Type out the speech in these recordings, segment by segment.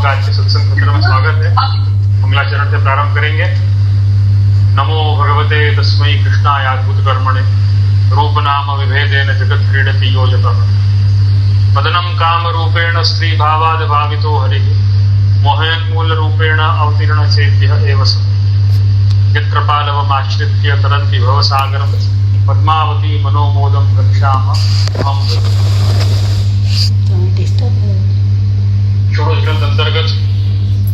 का आज के सत्संग सत्र में स्वागत है। मंगलाचरण से प्रारंभ करेंगे। नमो भगवते तस्मै कृष्णाय अद्भुत कर्मणे रूप नाम विभेदेन जगत क्रीडति यो जतः पदनम काम रूपेण स्त्री भावाद भावितो हरिः मोहयन्मूल रूपेण अवतीर्ण चेत्यः एव सः यत्कृपालवमाश्रित्य तरन्ति भवसागरं पद्मावती मनोमोदं गच्छामः अहं षोडश ग्रंथ अंतर्गत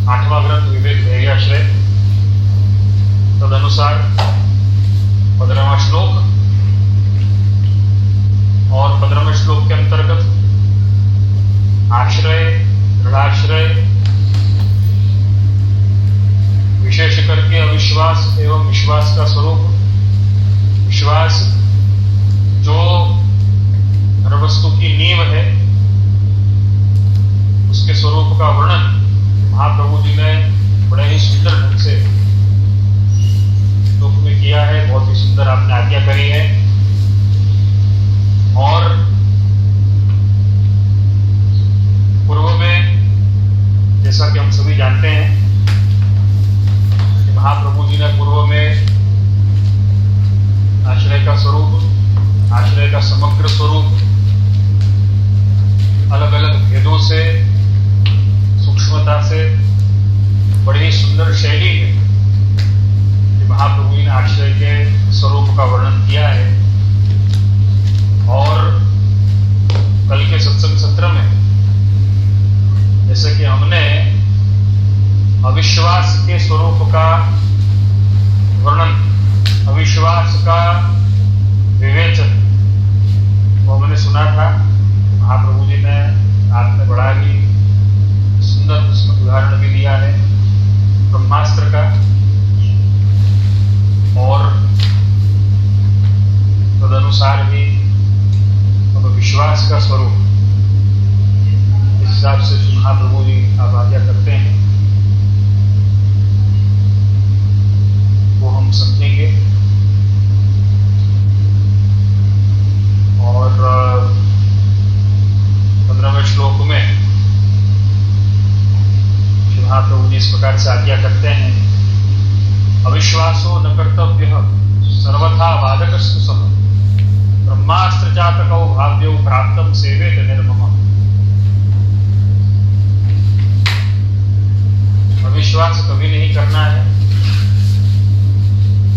8वां ग्रंथ विवेक ध्येयाश्रय तदनुसार 15वां श्लोक और 15वें श्लोक के अंतर्गत आश्रय, दृढ़ाश्रय, विशेष करके अविश्वास एवं विश्वास का स्वरूप, विश्वास जो हर वस्तु की नींव है, उसके स्वरूप का वर्णन महाप्रभु जी ने बड़े ही सुंदर ढंग से श्लोक में किया है। बहुत ही सुंदर आपने आज्ञा करी है। और पूर्व में जैसा कि हम सभी जानते हैं कि महाप्रभु जी ने पूर्व में आश्रय का स्वरूप, आश्रय का समग्र स्वरूप अलग अलग भेदों से, सूक्ष्मता से, बड़ी ही सुंदर शैली है कि महाप्रभु जी ने आश्रय के स्वरूप का वर्णन किया है। और कल के सत्संग सत्र में जैसे कि हमने अविश्वास के स्वरूप का वर्णन, अविश्वास का विवेचन वो हमने सुना था। महाप्रभु जी ने आपने बड़ा ही सुंदर उसमें उदाहरण भी दिया है ब्रह्मास्त्र का, और तदनुसार ही विश्वास का स्वरूप इस हिसाब से महाप्रभु जी आप आज्ञा करते हैं वो हम समझेंगे। और 15वें श्लोक में महाप्रभु जी इस प्रकार से आज्ञा करते हैं, अविश्वासो न कर्तव्यः सर्वथा बाधकस्तु सः ब्रह्मास्त्र जातकौ भाव्यौ प्राप्तं सेवेत निर्ममः। अविश्वास कभी नहीं करना है।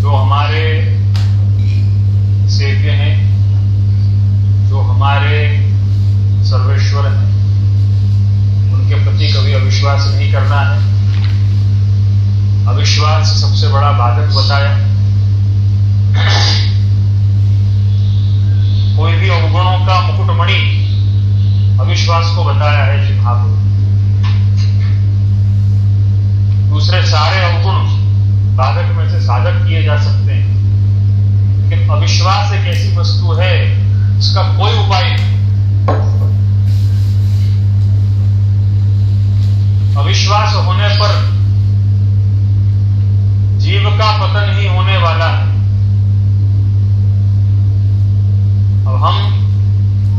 जो हमारे सेव्य हैं, जो हमारे सर्वेश्वर हैं, उनके प्रति कभी अविश्वास नहीं करना है। अविश्वास सबसे बड़ा बाधक बताया। कोई भी अवगुणों का मुकुटमणि अविश्वास को बताया है श्री महाप्रभु। दूसरे सारे अवगुण बाधक में से साधक किए जा सकते हैं, लेकिन अविश्वास एक ऐसी वस्तु है जिसका कोई उपाय नहीं। अविश्वास होने पर जीव का पतन ही होने वाला है। अब हम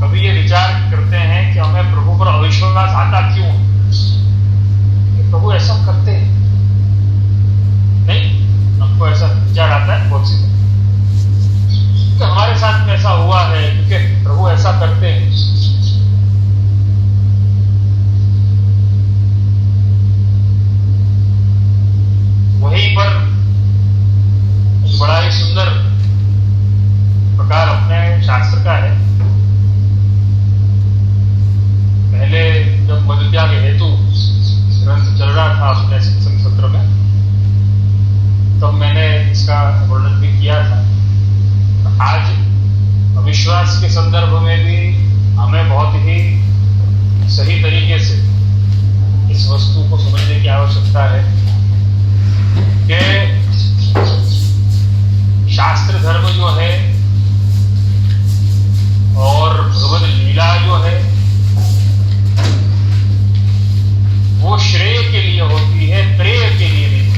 कभी ये विचार करते हैं कि हमें प्रभु पर अविश्वास आता क्यों कि प्रभु ऐसा करते हैं। नहीं, हमको ऐसा विचार आता है बहुत सी कि हमारे साथ में ऐसा हुआ है क्योंकि प्रभु ऐसा करते हैं। वहीं पर बड़ा ही सुंदर प्रकार अपने शास्त्र का है। पहले जब मदत्याग हेतु ग्रंथ चल रहा था अपने सत्संग सत्र में, तब मैंने इसका वर्णन भी किया था। आज अविश्वास के संदर्भ में भी हमें बहुत ही सही तरीके से इस वस्तु को समझने की आवश्यकता है कि शास्त्र धर्म जो है और भगवद लीला जो है वो श्रेय के लिए होती है, प्रेय के लिए नहीं।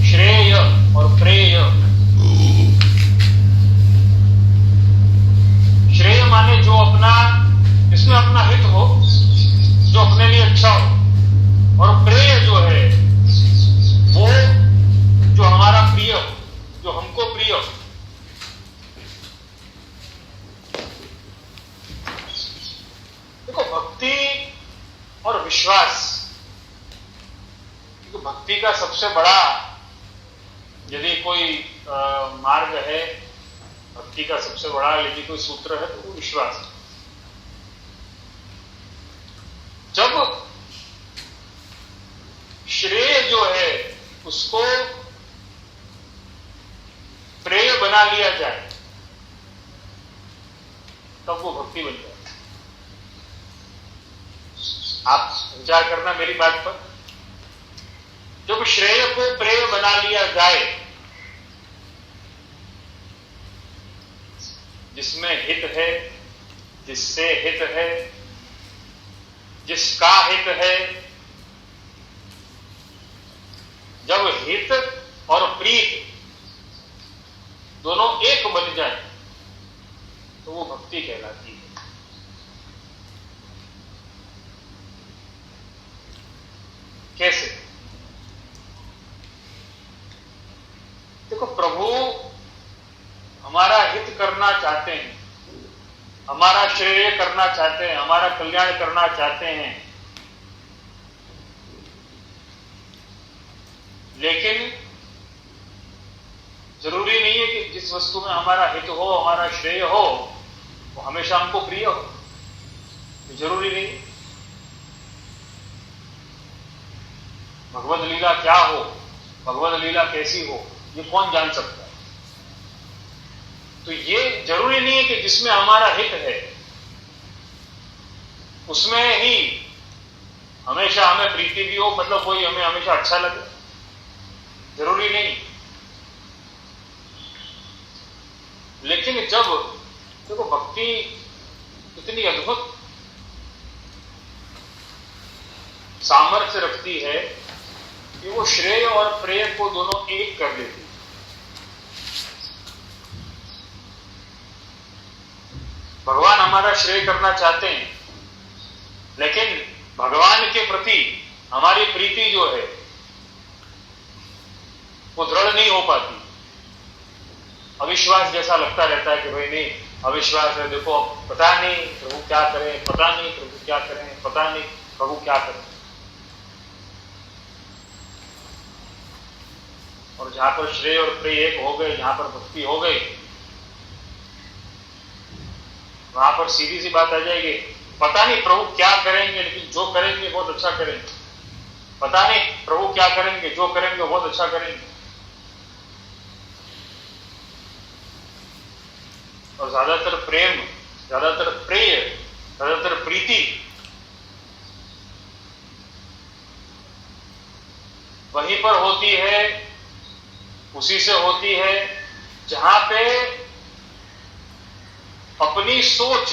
श्रेय और प्रेय, श्रेय माने जो अपना, जिसमें अपना हित हो, जो अपने लिए अच्छा हो। विश्वास। क्योंकि भक्ति का सबसे बड़ा यदि कोई मार्ग है, भक्ति का सबसे बड़ा यदि कोई सूत्र है तो वो विश्वास है। जब श्रेय जो है उसको प्रेय बना लिया जाए तब वो भक्ति बन जाए। आप विचार करना मेरी बात पर। जब श्रेय को प्रेय बना लिया जाए, जिसमें हित है, जिससे हित है, जिसका हित है, जब हित और प्रीत दोनों एक बन जाए तो वो भक्ति कहलाती है। कैसे? देखो, प्रभु हमारा हित करना चाहते हैं, हमारा श्रेय करना चाहते हैं, हमारा कल्याण करना चाहते हैं, लेकिन जरूरी नहीं है कि जिस वस्तु में हमारा हित हो, हमारा श्रेय हो, वो हमेशा हमको प्रिय हो। जरूरी नहीं। भगवत लीला क्या हो, भगवत लीला कैसी हो, ये कौन जान सकता है? तो ये जरूरी नहीं है कि जिसमें हमारा हित है उसमें ही हमेशा हमें प्रीति भी हो, मतलब कोई हमें हमेशा अच्छा लगे। जरूरी नहीं। लेकिन जब देखो भक्ति इतनी अद्भुत सामर्थ्य रखती है कि वो श्रेय और प्रेय को दोनों एक कर देती है। भगवान हमारा श्रेय करना चाहते हैं, लेकिन भगवान के प्रति हमारी प्रीति जो है वो दृढ़ नहीं हो पाती। अविश्वास जैसा लगता रहता है कि भाई नहीं, अविश्वास है, देखो पता नहीं प्रभु क्या करें, पता नहीं प्रभु क्या करें, पता नहीं प्रभु क्या करें। और जहां पर श्रेय और प्रेय एक हो गए, जहां पर भक्ति हो गई, वहां पर सीधी सी बात आ जाएगी, पता नहीं प्रभु क्या करेंगे, लेकिन जो करेंगे बहुत अच्छा करेंगे। पता नहीं प्रभु क्या करेंगे, जो करेंगे बहुत अच्छा करेंगे। और ज्यादातर प्रेम, ज्यादातर प्रेय, ज्यादातर प्रीति वहीं पर होती है, उसी से होती है जहां पे अपनी सोच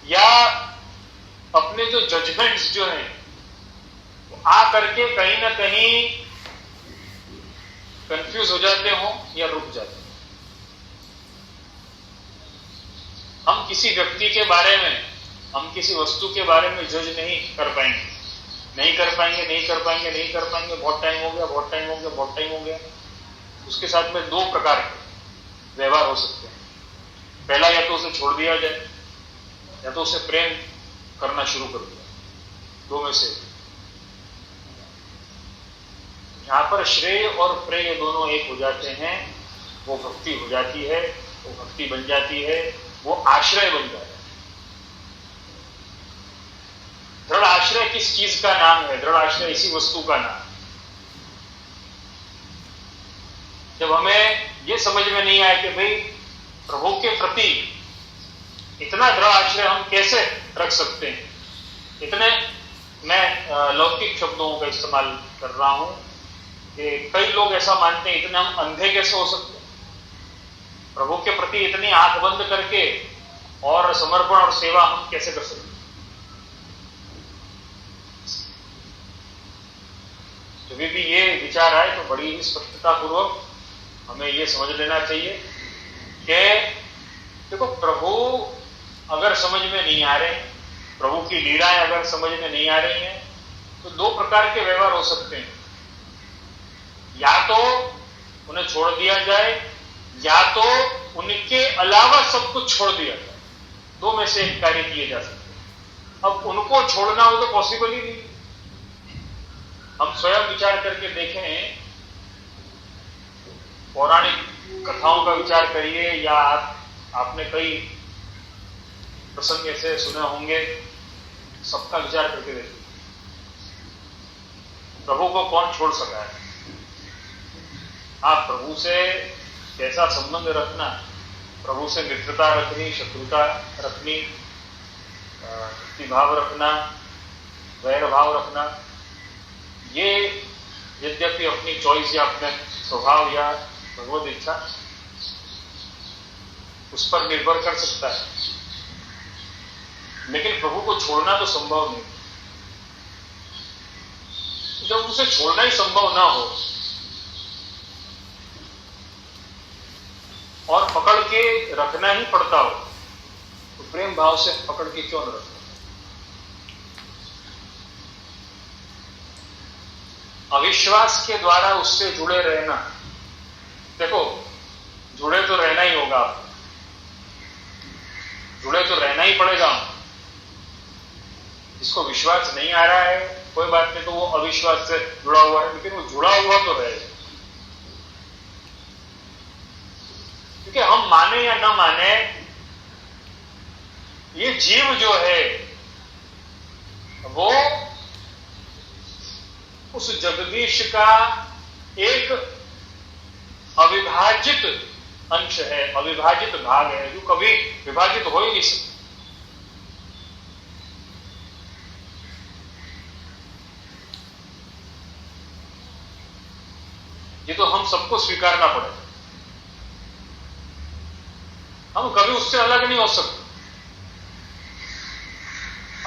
या अपने जो जजमेंट्स जो हैं वो आ करके कहीं ना कहीं कंफ्यूज हो जाते हो या रुक जाते हो। हम किसी व्यक्ति के बारे में, हम किसी वस्तु के बारे में जज नहीं कर पाएंगे, नहीं कर पाएंगे, नहीं कर पाएंगे, नहीं कर पाएंगे। बहुत टाइम हो गया, बहुत टाइम हो गया, बहुत टाइम हो गया। उसके साथ में दो प्रकार के व्यवहार हो सकते हैं। पहला, या तो उसे छोड़ दिया जाए, या तो उसे प्रेम करना शुरू कर दिया। दो में से यहां पर श्रेय और प्रेय दोनों एक हो जाते हैं, वो भक्ति हो जाती है, वो भक्ति बन जाती है, वो आश्रय बन जाता है। दृढ़ आश्रय किस चीज का नाम है? दृढ़ आश्रय इसी वस्तु का नाम है। जब हमें यह समझ में नहीं आया कि भाई प्रभु के प्रति इतना दृढ़ आश्रय हम कैसे रख सकते हैं, इतने, मैं लौकिक शब्दों का इस्तेमाल कर रहा हूं कि कई लोग ऐसा मानते हैं, इतने हम अंधे कैसे हो सकते हैं? प्रभु के प्रति इतनी आंख बंद करके और समर्पण और सेवा हम कैसे कर सकते हैं? जब भी ये विचार आए तो बड़ी ही स्पष्टता पूर्वक हमें ये समझ लेना चाहिए कि देखो, प्रभु अगर समझ में नहीं आ रहे, प्रभु की लीलाएं अगर समझ में नहीं आ रही हैं, तो दो प्रकार के व्यवहार हो सकते हैं। या तो उन्हें छोड़ दिया जाए, या तो उनके अलावा सब कुछ छोड़ दिया जाए। दो में से एक कार्य किए जा सकते हैं। अब उनको छोड़ना हो तो पॉसिबल ही नहीं। हम स्वयं विचार करके देखें, पौराणिक कथाओं का विचार करिए, या आपने कई प्रसंग ऐसे सुने होंगे, सबका विचार करके देखिए, प्रभु को कौन छोड़ सका है? आप प्रभु से कैसा संबंध रखना, प्रभु से मित्रता रखनी, शत्रुता रखनी, भक्ति भाव रखना, वैर भाव रखना, ये यद्यपि अपनी चॉइस या अपने स्वभाव या भगवत इच्छा उस पर निर्भर कर सकता है, लेकिन प्रभु को छोड़ना तो संभव नहीं। जब उसे छोड़ना ही संभव ना हो और पकड़ के रखना ही पड़ता हो, तो प्रेम भाव से पकड़ के क्यों न रखो? अविश्वास के द्वारा उससे जुड़े रहना, देखो जुड़े तो रहना ही होगा, आपको जुड़े तो रहना ही पड़ेगा। जिसको विश्वास नहीं आ रहा है कोई बात नहीं, तो वो अविश्वास से जुड़ा हुआ है, लेकिन वो जुड़ा हुआ तो रहे। क्योंकि हम माने या ना माने, ये जीव जो है वो उस जगदीश का एक अविभाजित अंश है, अविभाजित भाग है, जो कभी विभाजित हो ही नहीं सकता। ये तो हम सबको स्वीकारना पड़ेगा। हम कभी उससे अलग नहीं हो सकते।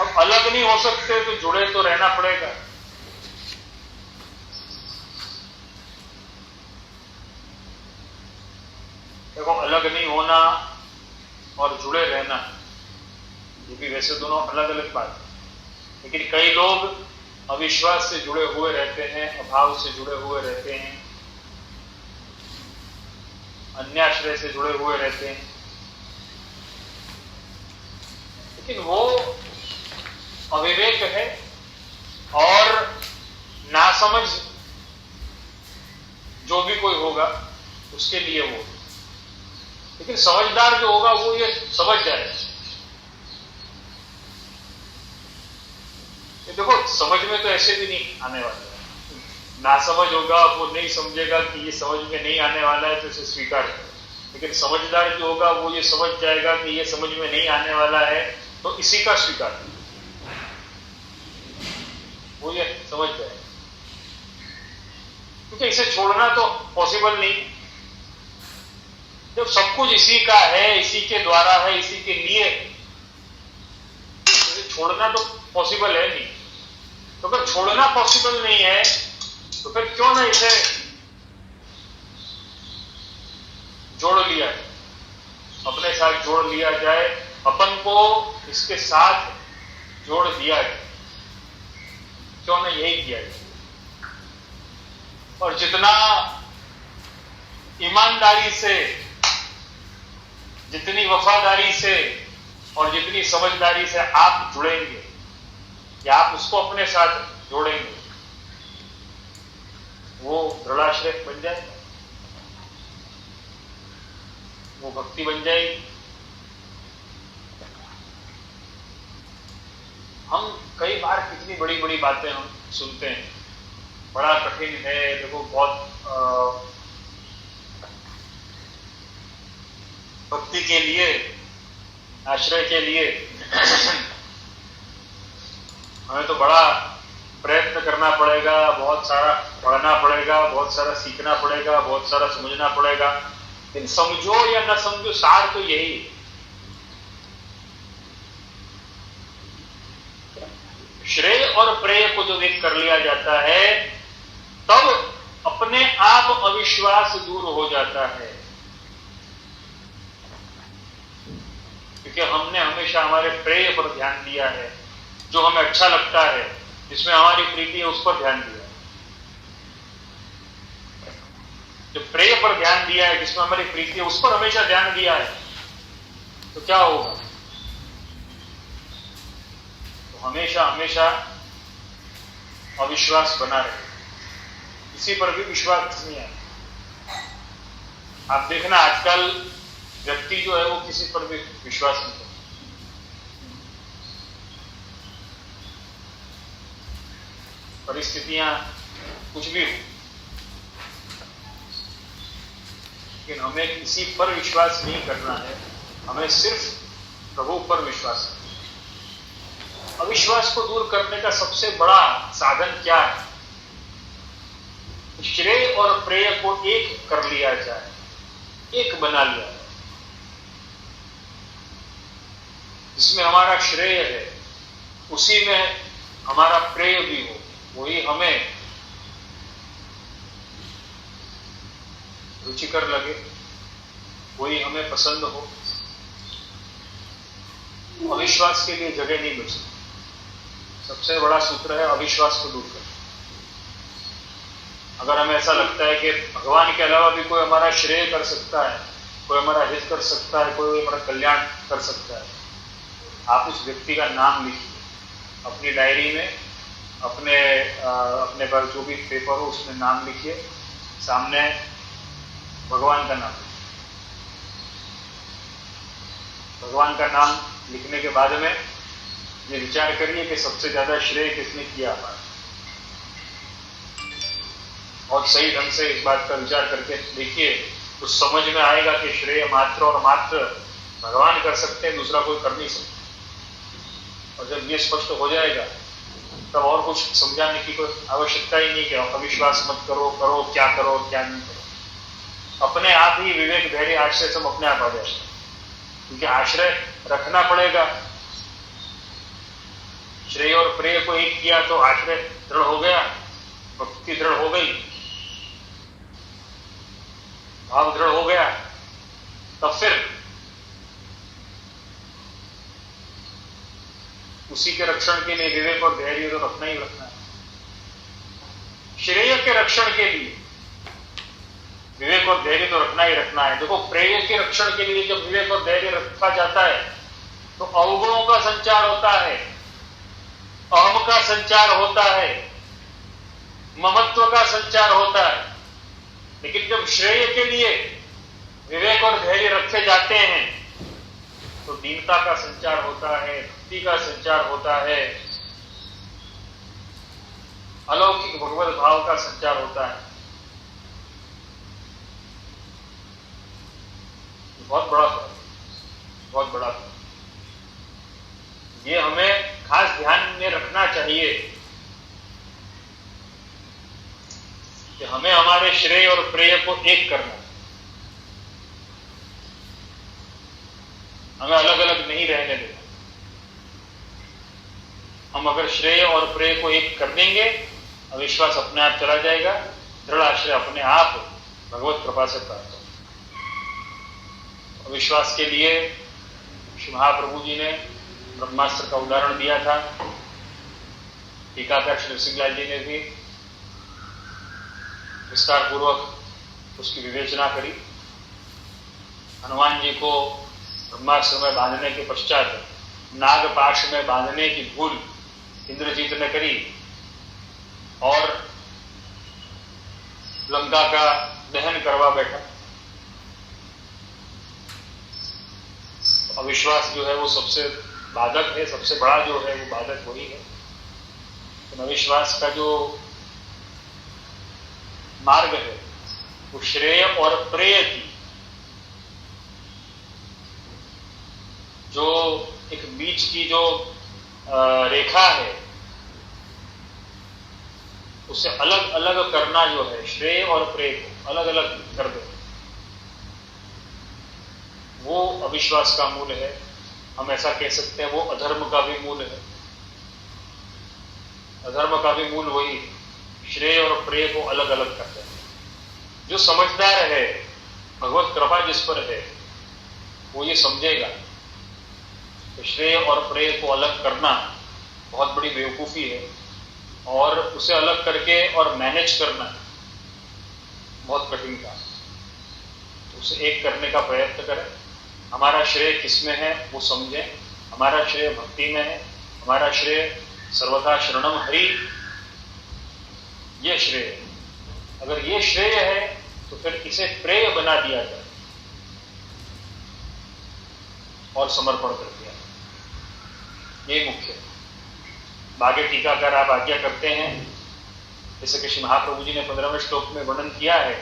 अब अलग नहीं हो सकते तो जुड़े तो रहना पड़ेगा। देखो, अलग नहीं होना और जुड़े रहना, ये भी वैसे दोनों अलग अलग बात है, लेकिन कई लोग अविश्वास से जुड़े हुए रहते हैं, अभाव से जुड़े हुए रहते हैं, अन्याश्रय से जुड़े हुए रहते हैं, लेकिन वो अविवेक है और नासमझ जो भी कोई होगा उसके लिए वो, लेकिन समझदार जो होगा वो ये समझ जाएगा। ये देखो, समझ में तो ऐसे भी नहीं आने वाला है। नासमझ होगा, वो नहीं समझेगा कि ये समझ में नहीं आने वाला है तो इसे स्वीकार करें, लेकिन समझदार जो होगा वो ये समझ जाएगा कि ये समझ में नहीं आने वाला है तो इसी का स्वीकार करें, वो ये समझ जाएगा। क्योंकि इसे छोड़ना तो पॉसिबल नहीं। जब सब कुछ इसी का है, इसी के द्वारा है, इसी के लिए, तो छोड़ना तो पॉसिबल है नहीं। तो अगर छोड़ना पॉसिबल नहीं है तो फिर क्यों ना इसे जोड़ लिया जाए, अपने साथ जोड़ लिया जाए, अपन को इसके साथ जोड़ दिया जाए, क्यों ना यही किया जाए। और जितना ईमानदारी से, जितनी वफादारी से और जितनी समझदारी से आप जुड़ेंगे या आप उसको अपने साथ जोड़ेंगे, वो दृढ़ाश्रय बन जाएगा, वो भक्ति बन जाएगी। हम कई बार कितनी बड़ी बड़ी बातें हम सुनते हैं, बड़ा कठिन है, देखो बहुत भक्ति के लिए, आश्रय के लिए हमें तो बड़ा प्रयत्न करना पड़ेगा, बहुत सारा पढ़ना पड़ेगा, बहुत सारा सीखना पड़ेगा, बहुत सारा समझना पड़ेगा। लेकिन समझो या न समझो, सार तो यही है। श्रेय और प्रेय को जब एक कर लिया जाता है तब अपने आप अविश्वास दूर हो जाता है, क्योंकि हमने हमेशा हमारे प्रेय पर ध्यान दिया है, जो हमें अच्छा लगता है, जिसमें हमारी प्रीति है, उस पर ध्यान दिया है। जो प्रेय पर ध्यान दिया है, जिसमें हमारी प्रीति है, उस पर हमेशा ध्यान दिया है, तो क्या होगा? हमेशा हमेशा अविश्वास बना रहे, किसी पर भी विश्वास नहीं है। आप देखना आजकल व्यक्ति जो है वो किसी पर भी विश्वास नहीं करता। परिस्थितियां कुछ भी हो, लेकिन हमें किसी पर विश्वास नहीं करना है, हमें सिर्फ प्रभु पर विश्वास करना। अविश्वास को दूर करने का सबसे बड़ा साधन क्या है? श्रेय और प्रेय को एक कर लिया जाए, एक बना लिया जाए, जिसमें हमारा श्रेय है उसी में हमारा प्रेय भी हो, वही हमें रुचिकर लगे, वही हमें पसंद हो। अविश्वास के लिए जगह नहीं बची। सबसे बड़ा सूत्र है अविश्वास को दूर करना। अगर हमें ऐसा लगता है कि भगवान के अलावा भी कोई हमारा श्रेय कर सकता है, कोई हमारा हित कर सकता है, कोई हमारा कल्याण कर सकता है, आप उस व्यक्ति का नाम लिखिए अपनी डायरी में, अपने पर जो भी पेपर हो उसमें नाम लिखिए, सामने भगवान का नाम। भगवान का नाम लिखने के बाद में ये विचार करिए कि सबसे ज्यादा श्रेय किसने किया हमारा, और सही ढंग से इस बात का विचार करके देखिए, तो समझ में आएगा कि श्रेय मात्र और मात्र भगवान कर सकते हैं, दूसरा कोई कर नहीं सकता। और जब ये स्पष्ट हो जाएगा तब और कुछ समझाने की कोई आवश्यकता ही नहीं कि अविश्वास मत करो, करो क्या नहीं करो। अपने आप ही विवेक धैर्य आश्रय सब अपने आप आ जाएगा, क्योंकि आश्रय रखना पड़ेगा। श्रेय और प्रेय को एक किया तो आश्रय दृढ़ हो गया, भक्ति दृढ़ हो गई, भाव दृढ़ हो गया। तब फिर उसी के रक्षण के लिए विवेक और धैर्य तो रखना ही रखना है। श्रेय के रक्षण के लिए विवेक और धैर्य तो रखना ही रखना है। देखो, प्रेय के रक्षण के लिए जब विवेक और धैर्य रखा जाता है तो अवगुणों का संचार होता है, अहम का संचार होता है, ममत्व का संचार होता है। लेकिन जब श्रेय के लिए विवेक और धैर्य रखे जाते हैं तो दीनता का संचार होता है, भक्ति का संचार होता है, अलौकिक भगवत भाव का संचार होता है। बहुत बड़ा फर्क, बहुत बड़ा फर्क। ये हमें खास ध्यान में रखना चाहिए कि हमें हमारे श्रेय और प्रेय को एक करना है, हमें अलग अलग नहीं रहने देना। हम अगर श्रेय और प्रेय को एक कर देंगे, अविश्वास अपने आप चला जाएगा, दृढ़ आश्रय अपने आप भगवत कृपा से प्राप्त होगा। अविश्वास के लिए श्री महाप्रभु जी ने ब्रह्मास्त्र का उदाहरण दिया था, टीकाकार श्री नृसिंहलाल जी ने भी विस्तार पूर्वक उसकी विवेचना करी। हनुमान जी को ब्रह्मास्त्र में बांधने के पश्चात नागपाश में बांधने की भूल इंद्रजीत ने करी और लंका का दहन करवा बैठा। अविश्वास जो है वो सबसे बाधक है, सबसे बड़ा जो है वो बाधक वही है। तो अविश्वास का जो मार्ग है वो श्रेय और प्रेय की जो एक बीच की जो रेखा है उसे अलग अलग करना जो है, श्रेय और प्रेय को अलग अलग कर दो, वो अविश्वास का मूल है। हम ऐसा कह सकते हैं वो अधर्म का भी मूल है। अधर्म का भी मूल वही है, श्रेय और प्रेय को अलग अलग करते हैं। जो समझदार है, भगवत कृपा जिस पर है, वो ये समझेगा तो श्रेय और प्रेय को अलग करना बहुत बड़ी बेवकूफी है, और उसे अलग करके और मैनेज करना बहुत कठिन काम है। उसे एक करने का प्रयत्न करें। हमारा श्रेय किसमें है वो समझें। हमारा श्रेय भक्ति में है, हमारा श्रेय सर्वथा शरणम हरि, ये श्रेय है। अगर ये श्रेय है तो फिर इसे प्रेय बना दिया जाए और समर्पण कर दिया, ये मुख्य है। आगे टीकाकार आप आज्ञा करते हैं, जैसे कि श्री महाप्रभु जी ने 15वें श्लोक में वर्णन किया है,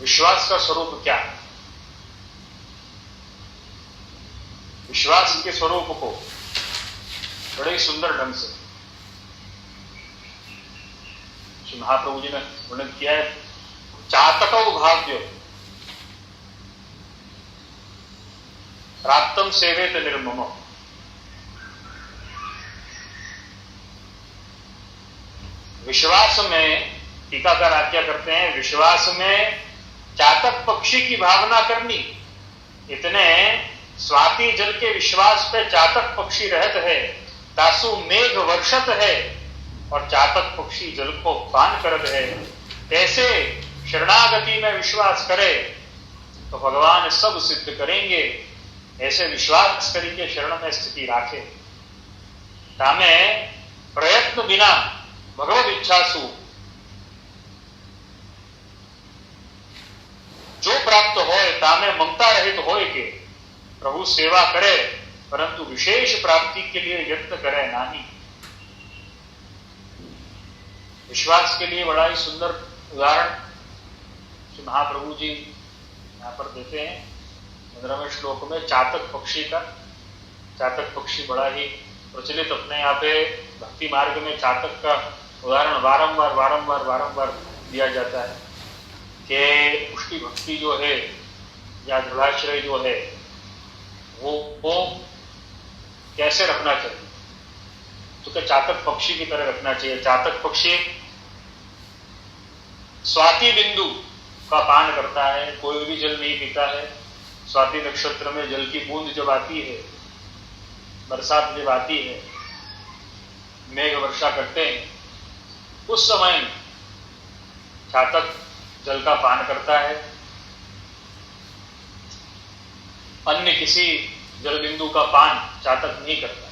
विश्वास का स्वरूप क्या है। विश्वास के स्वरूप को बड़े सुंदर ढंग से श्री महाप्रभु जी ने वर्णन किया है। चातकौ भाव्य प्राप्तम सेवेत निर्मम। विश्वास में टीकाकार आज्ञा करते हैं, विश्वास में चातक पक्षी की भावना करनी। इतने स्वाति जल के विश्वास पे चातक पक्षी रहत है, तासु मेघ वर्षत है और चातक पक्षी जल को पान करत है। कैसे शरणागति में विश्वास करे तो भगवान सब सिद्ध करेंगे। ऐसे विश्वास करके शरण में स्थिति राखे, तामे प्रयत्न बिना भगवत इच्छासु जो प्राप्त होए तामे ममता रहित होए के प्रभु सेवा करे, परंतु विशेष प्राप्ति के लिए यत्न करे नहीं। विश्वास के लिए बड़ा ही सुंदर उदाहरण श्री महाप्रभु जी यहां पर देते हैं 15वें श्लोक में चातक पक्षी का। चातक पक्षी बड़ा ही प्रचलित अपने यहाँ पे भक्ति मार्ग में चातक का उदाहरण बारंबार दिया जाता है कि उसकी भक्ति जो है या दृढ़ाश्रय जो है वो कैसे रखना चाहिए, तो क्या चातक पक्षी की तरह रखना चाहिए। चातक पक्षी स्वाति बिंदु का पान करता है, कोई भी जल नहीं पीता है। स्वाति नक्षत्र में जल की बूंद जब आती है, बरसात जब आती है, मेघ वर्षा करते हैं, उस समय चातक जल का पान करता है। अन्य किसी जल बिंदु का पान चातक नहीं करता।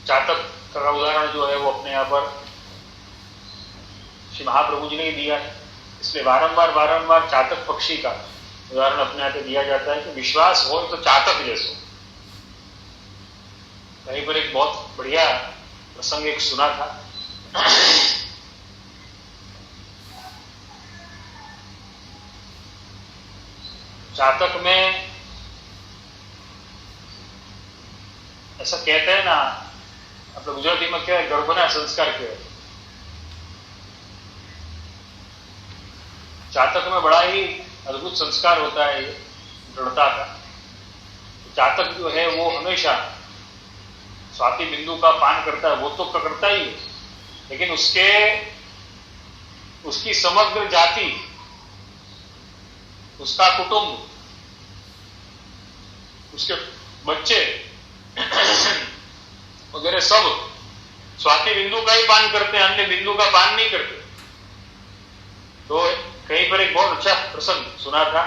चातक का उदाहरण जो है वो अपने यहां पर श्री महाप्रभु जी ने दिया है, इसलिए बारंबार चातक पक्षी का उदाहरण अपने यहाँ पे दिया जाता है कि विश्वास हो तो चातक जैसो। कहीं पर एक बहुत बढ़िया प्रसंग एक सुना था। चातक में ऐसा कहते हैं ना, अपने गुजराती में क्या है, गर्भना संस्कार कहेवाय। चातक में बड़ा ही अद्भुत संस्कार होता है ये दृढ़ता का। चातक जो है वो हमेशा स्वाति बिंदु का पान करता है, वो तो करता ही है, लेकिन उसकी समग्र जाति, उसका कुटुंब, उसके बच्चे वगैरह सब स्वाति बिंदु का ही पान करते हैं, अन्य बिंदु का पान नहीं करते। तो कहीं पर एक बहुत अच्छा प्रसंग सुना था,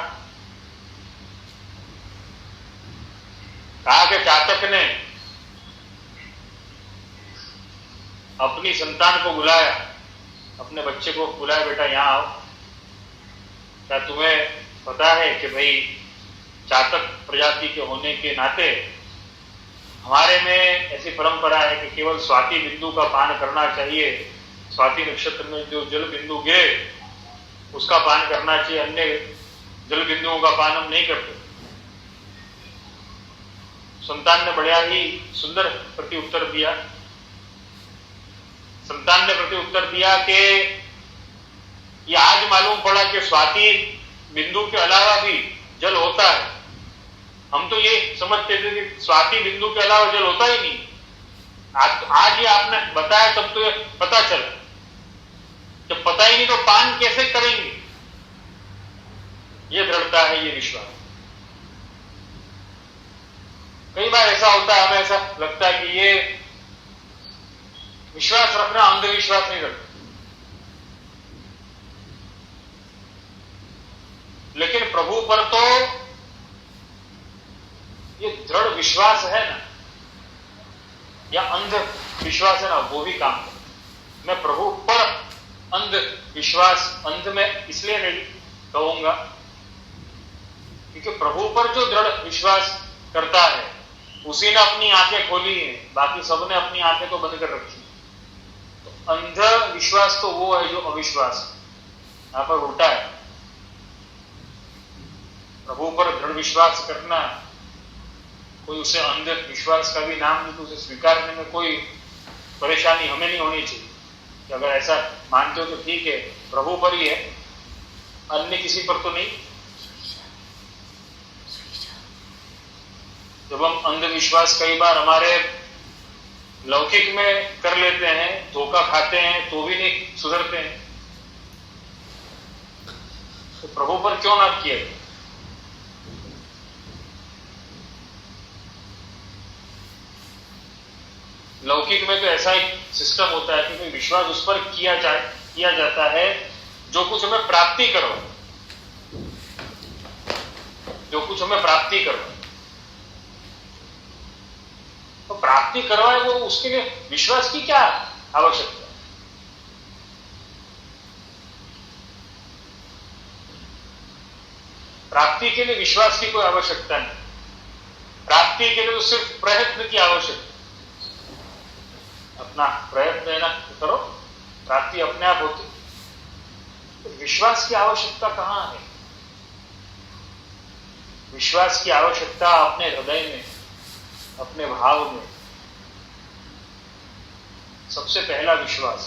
कहा कि चातक ने अपनी संतान को बुलाया, अपने बच्चे को बुलाया, बेटा यहां आओ, क्या तुम्हें पता है कि भाई चातक प्रजाति के होने के नाते हमारे में ऐसी परंपरा है कि केवल स्वाति बिंदु का पान करना चाहिए। स्वाति नक्षत्र में जो जल बिंदु गिरे उसका पान करना चाहिए, अन्य जल बिंदुओं का पान हम नहीं करते। संतान ने बड़ा ही सुंदर प्रति उत्तर दिया। संतान ने प्रति उत्तर दिया कि ये आज मालूम पड़ा कि स्वाति बिंदु के अलावा भी जल होता है। हम तो ये समझते थे कि स्वाति बिंदु के अलावा जल होता ही नहीं। आज ये आपने बताया तब तो ये पता चला। जब पता ही नहीं तो पान कैसे करेंगे। ये दृढ़ता है, ये विश्वास। कई बार ऐसा होता है, हमें ऐसा लगता है कि ये विश्वास रखना अंधविश्वास नहीं रखना, लेकिन प्रभु पर तो ये दृढ़ विश्वास है ना, या अंध विश्वास है ना, वो भी काम करे। मैं प्रभु पर अंध विश्वास, अंध में इसलिए नहीं कहूंगा क्योंकि प्रभु पर जो दृढ़ विश्वास करता है उसी ने अपनी आंखें खोली है, बाकी सबने अपनी आंखें तो बंद कर रखी है। तो अंध विश्वास तो वो है जो अविश्वास, यहां पर उल्टा है। प्रभु पर दृढ़ विश्वास करना, कोई उसे अंध विश्वास का भी नाम नहीं, तो उसे स्वीकारने में कोई परेशानी हमें नहीं होनी चाहिए कि अगर ऐसा मानते हो तो ठीक है, प्रभु पर ही है, अन्य किसी पर तो नहीं। जब हम अंधविश्वास कई बार हमारे लौकिक में कर लेते हैं, धोखा खाते हैं, तो भी नहीं सुधरते हैं, तो प्रभु पर क्यों ना किए। लौकिक में तो ऐसा एक सिस्टम होता है कि विश्वास उस पर किया जाता है जो कुछ हमें प्राप्ति करो, जो कुछ हमें प्राप्ति करो। तो प्राप्ति करवाए वो, उसके लिए विश्वास की क्या आवश्यकता है? प्राप्ति के लिए विश्वास की कोई आवश्यकता नहीं। प्राप्ति के लिए तो सिर्फ प्रयत्न की आवश्यकता, अपना प्रयत्न है ना करो, प्राप्ति अपने आप होती। तो विश्वास की आवश्यकता कहां है? विश्वास की आवश्यकता अपने हृदय में, अपने भाव में। सबसे पहला विश्वास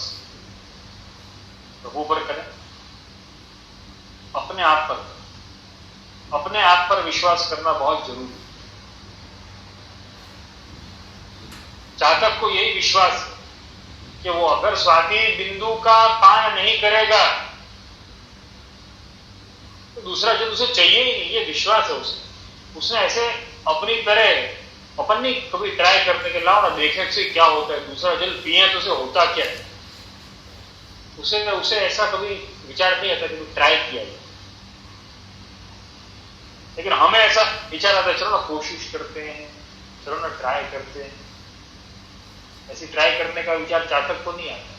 प्रभु पर करें, अपने आप पर करें। अपने आप पर विश्वास करना बहुत जरूरी है। जातक को यही विश्वास है कि वो अगर स्वाति बिंदु का पान नहीं करेगा तो दूसरा जल उसे चाहिए ही नहीं, ये विश्वास है उसने ऐसे अपनी तरह अपन नहीं कभी ट्राई करने के, लाओ ना देखें से क्या होता है, दूसरा जल पिए तो उसे होता क्या है, उसे ऐसा कभी विचार नहीं आता कि ट्राई किया जाए। लेकिन हमें ऐसा विचार आता है, चलो ना कोशिश करते हैं, चलो ना ट्राई करते हैं। ऐसी ट्राई करने का विचार जातक को नहीं आता,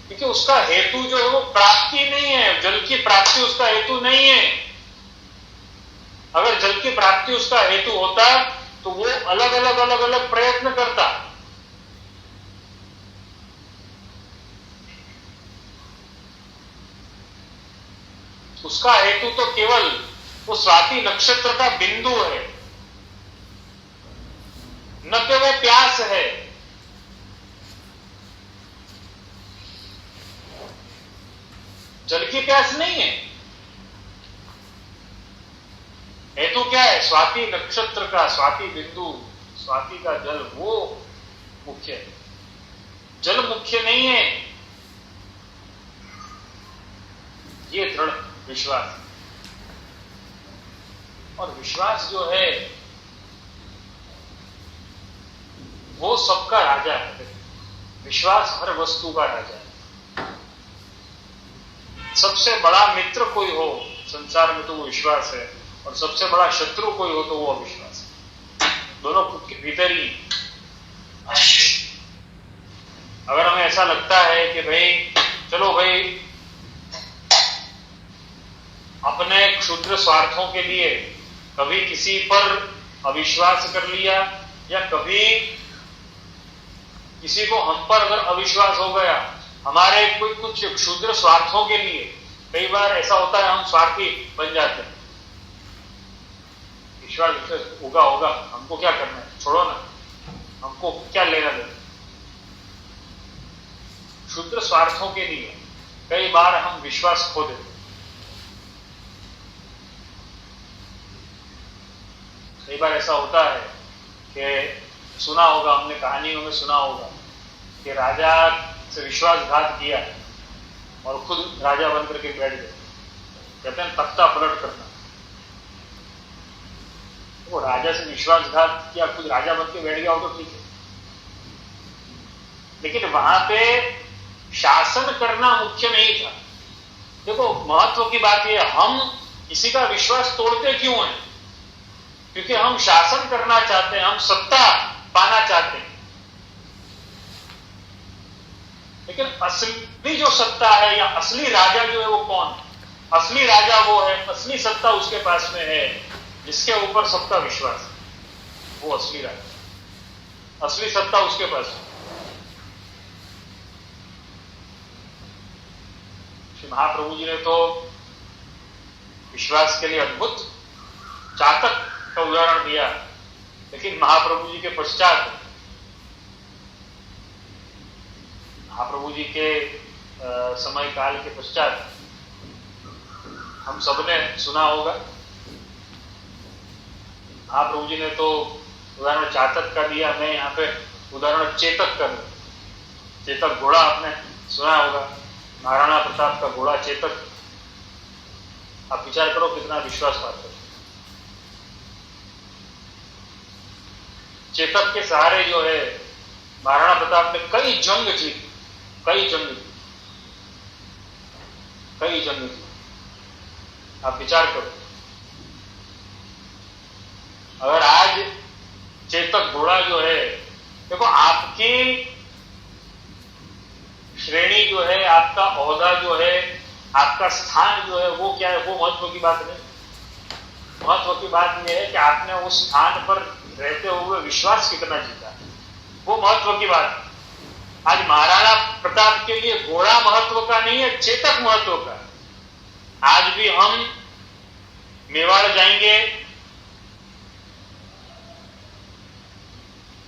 क्योंकि उसका हेतु जो है वो प्राप्ति नहीं है, जल की प्राप्ति उसका हेतु नहीं है। अगर जल की प्राप्ति उसका हेतु होता तो वो अलग अलग प्रयत्न करता। उसका हेतु तो केवल वो स्वाति नक्षत्र का बिंदु है, न कि वो प्यास है। जल की प्यास नहीं है, हेतु क्या है? स्वाति नक्षत्र का, स्वाति बिंदु, स्वाति का जल, वो मुख्य है, जल मुख्य नहीं है। ये दृढ़ विश्वास, और विश्वास जो है वो सबका राजा है। विश्वास हर वस्तु का राजा है। सबसे बड़ा मित्र कोई हो संसार में तो वो विश्वास है, और सबसे बड़ा शत्रु कोई हो तो वो अविश्वास है। दोनों खुद के भीतर ही। अगर हमें ऐसा लगता है कि भाई चलो भाई अपने क्षुद्र स्वार्थों के लिए कभी किसी पर अविश्वास कर लिया, या कभी किसी को हम पर अगर अविश्वास हो गया, हमारे कोई कुछ क्षुद्र स्वार्थों के लिए, कई बार ऐसा होता है हम स्वार्थी बन जाते हैं। विश्वास होगा, हमको क्या करना है, छोड़ो ना, हमको क्या लेना देना। क्षुद्र स्वार्थों के लिए कई बार हम विश्वास खो देते। कई बार ऐसा होता है कि सुना होगा, हमने कहानियों में सुना होगा कि राजा से विश्वासघात किया और खुद राजा बन करके बैठ गए। कहते हैं तख्ता पलट करना। वो राजा से विश्वासघात किया, खुद राजा बन के बैठ गया हो तो ठीक है, लेकिन वहां पे शासन करना मुख्य नहीं था। देखो महत्व की बात यह, हम किसी का विश्वास तोड़ते क्यों हैं? क्योंकि हम शासन करना चाहते हैं, हम सत्ता पाना चाहते हैं। लेकिन असली जो सत्ता है या असली राजा जो है वो कौन है? असली राजा वो है, असली सत्ता उसके पास में है जिसके ऊपर सबका विश्वास है। वो असली राजा, असली सत्ता उसके पास है। श्री महाप्रभु जी ने तो विश्वास के लिए अद्भुत चातक का उदाहरण दिया, लेकिन महाप्रभु जी के पश्चात, महाप्रभु जी के समय काल के पश्चात हम सबने सुना होगा, महाप्रभु जी ने तो उदाहरण चातक का दिया। मैं यहाँ पे उदाहरण चेतक का दूं। चेतक घोड़ा आपने सुना होगा, महाराणा प्रताप का घोड़ा चेतक। आप विचार करो कितना विश्वास पात्र। चेतक के सहारे जो है महाराणा प्रताप ने कई जंग जीती, कई जंग जीती। आप विचार करो, अगर आज चेतक घोड़ा जो है, देखो आपकी श्रेणी जो है, आपका ओहदा जो है, आपका स्थान जो है, वो क्या है, वो महत्व की बात नहीं। महत्व की बात यह है कि आपने उस स्थान पर रहते हुए विश्वास कितना जीता, वो महत्व की बात है। आज महाराणा प्रताप के लिए घोड़ा महत्व का नहीं है, चेतक महत्व का। आज भी हम मेवाड़ जाएंगे,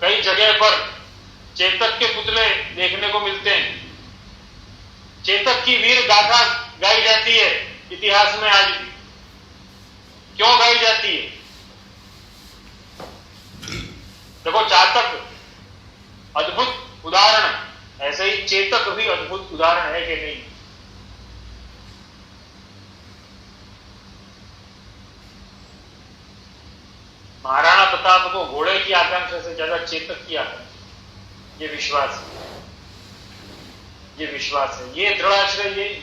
कई जगह पर चेतक के पुतले देखने को मिलते हैं। चेतक की वीर गाथा गाई जाती है इतिहास में आज भी। क्यों गाई जाती है? देखो, चातक अद्भुत उदाहरण, ऐसे ही चेतक भी अद्भुत उदाहरण है कि नहीं? महाराणा प्रताप को घोड़े की आकांक्षा से ज्यादा चेतक की आकांक्षा, ये विश्वास है, ये विश्वास है, ये दृढ़ाश्रय, यही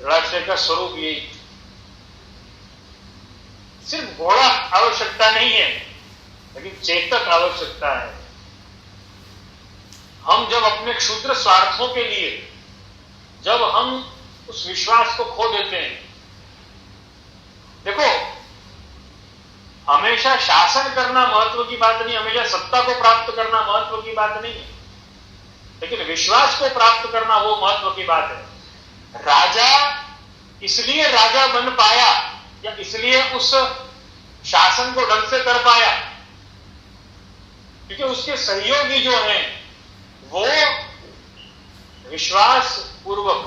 दृढ़ाश्रय का स्वरूप यही। सिर्फ घोड़ा आवश्यकता नहीं है, लेकिन चेतक आवश्यकता है। हम जब अपने क्षुद्र स्वार्थों के लिए जब हम उस विश्वास को खो देते हैं, देखो हमेशा शासन करना महत्व की बात नहीं, हमेशा सत्ता को प्राप्त करना महत्व की बात नहीं है, लेकिन विश्वास को प्राप्त करना वो महत्व की बात है। राजा इसलिए राजा बन पाया या इसलिए उस शासन को ढंग से कर पाया क्योंकि उसके सहयोगी जो हैं वो विश्वास पूर्वक,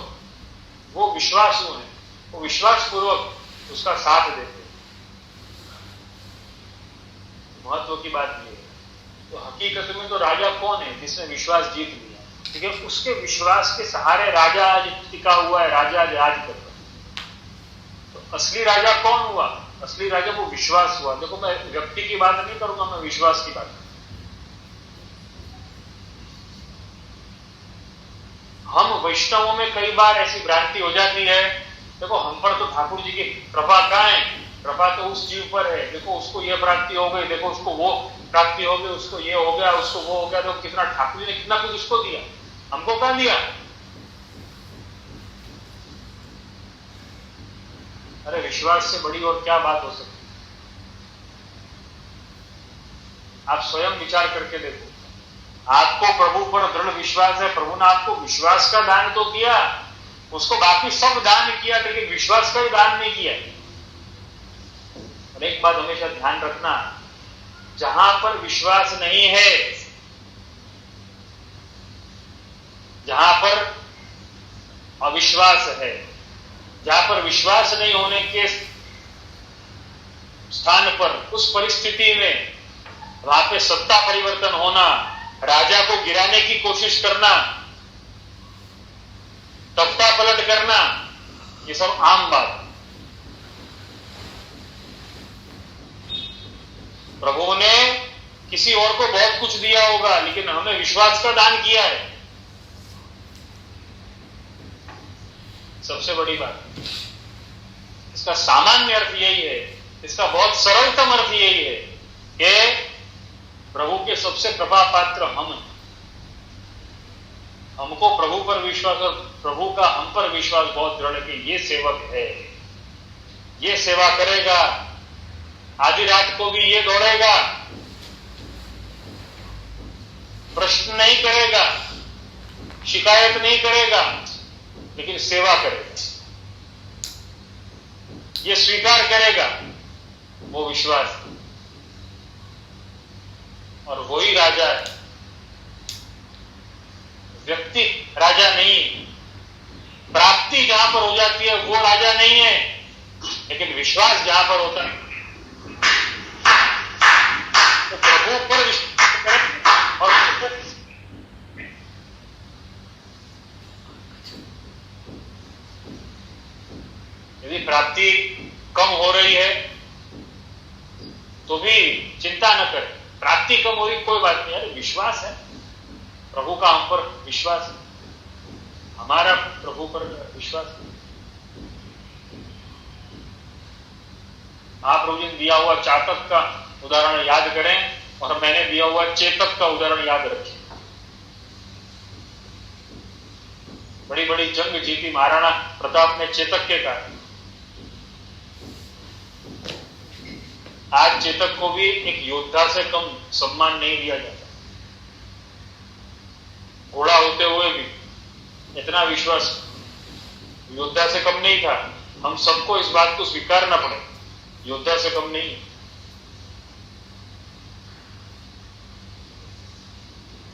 वो विश्वासु हैं, वो विश्वास पूर्वक उसका साथ देते हैं। महत्व की बात ये है। तो हकीकत में तो राजा कौन है? जिसने विश्वास जीत लिया, क्योंकि उसके विश्वास के सहारे राजा आज टिका हुआ है, राजा आज राज कर रहा है। तो असली राजा कौन हुआ? असली राजा वो विश्वास हुआ। देखो, मैं व्यक्ति की बात नहीं करूंगा, मैं विश्वास की बात करूंगा। हम वैष्णवों में कई बार ऐसी भ्रांति हो जाती है, देखो हम पर तो ठाकुर जी की कृपा कहाँ है? कृपा तो उस जीव पर है। देखो उसको ये प्राप्ति हो गई, देखो उसको वो प्राप्ति हो गई, उसको ये हो गया, उसको वो हो गया। देखो कितना ठाकुर जी ने कितना कुछ उसको दिया, हमको कहाँ दिया? अरे विश्वास से बड़ी और क्या बात हो सकती? आप स्वयं विचार करके देखो। आपको प्रभु पर दृढ़ विश्वास है, प्रभु ने आपको विश्वास का दान तो किया, उसको बाकी सब दान किया, लेकिन विश्वास का ही दान नहीं किया। और एक बात हमेशा ध्यान रखना, जहां पर विश्वास नहीं है, जहां पर अविश्वास है, जहां पर विश्वास नहीं होने के स्थान पर, उस परिस्थिति में वहां पे सत्ता परिवर्तन होना, राजा को गिराने की कोशिश करना, तख्ता पलट करना, ये सब आम बात। प्रभु ने किसी और को बहुत कुछ दिया होगा, लेकिन हमें विश्वास का दान किया है, सबसे बड़ी बात। इसका सामान्य अर्थ यही है इसका बहुत सरलतम अर्थ यही है कि प्रभु के सबसे कृपा पात्र हम हैं। हमको प्रभु पर विश्वास और प्रभु का हम पर विश्वास बहुत दृढ़ है कि ये सेवक है, ये सेवा करेगा, आधी रात को भी ये दौड़ेगा, प्रश्न नहीं करेगा, शिकायत नहीं करेगा, लेकिन सेवा करेगा, ये स्वीकार करेगा, वो विश्वास। और वही राजा है। व्यक्ति राजा नहीं, प्राप्ति जहां पर हो जाती है वो राजा नहीं है, लेकिन विश्वास जहां पर होता है तो प्रभु पर विश्वास करें। और यदि प्राप्ति कम हो रही है तो भी चिंता न करें, प्राप्ति कम हो रही कोई बात नहीं, अरे विश्वास है, प्रभु का हम पर विश्वास है, हमारा प्रभु पर विश्वास है। महाप्रभु जी ने दिया हुआ चातक का उदाहरण याद करें और मैंने दिया हुआ चेतक का उदाहरण याद रखें। बड़ी बड़ी जंग जीती महाराणा प्रताप ने चेतक के कारण। आज चेतक को भी एक योद्धा से कम सम्मान नहीं दिया जाता। घोड़ा होते हुए भी इतना विश्वास योद्धा से कम नहीं था। हम सबको इस बात को स्वीकारना पड़े, योद्धा से कम नहीं।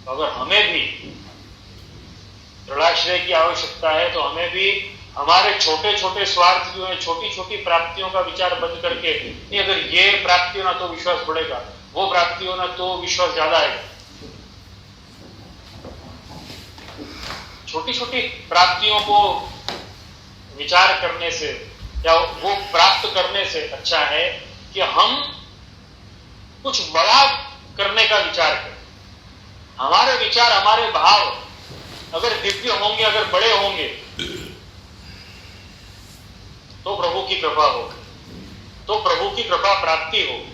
अगर हमें भी दृढ़ाश्रय की आवश्यकता है तो हमें भी हमारे छोटे छोटे स्वार्थ जो है, छोटी छोटी प्राप्तियों का विचार बंद करके, नहीं अगर ये प्राप्ति होना तो विश्वास बढ़ेगा, वो प्राप्ति होना तो विश्वास ज्यादा आएगा। छोटी छोटी प्राप्तियों को विचार करने से या वो प्राप्त करने से अच्छा है कि हम कुछ बड़ा करने का विचार करें। हमारे विचार, हमारे भाव अगर दिव्य होंगे, अगर बड़े होंगे तो प्रभु की कृपा होगी, तो प्रभु की कृपा प्राप्ति होगी,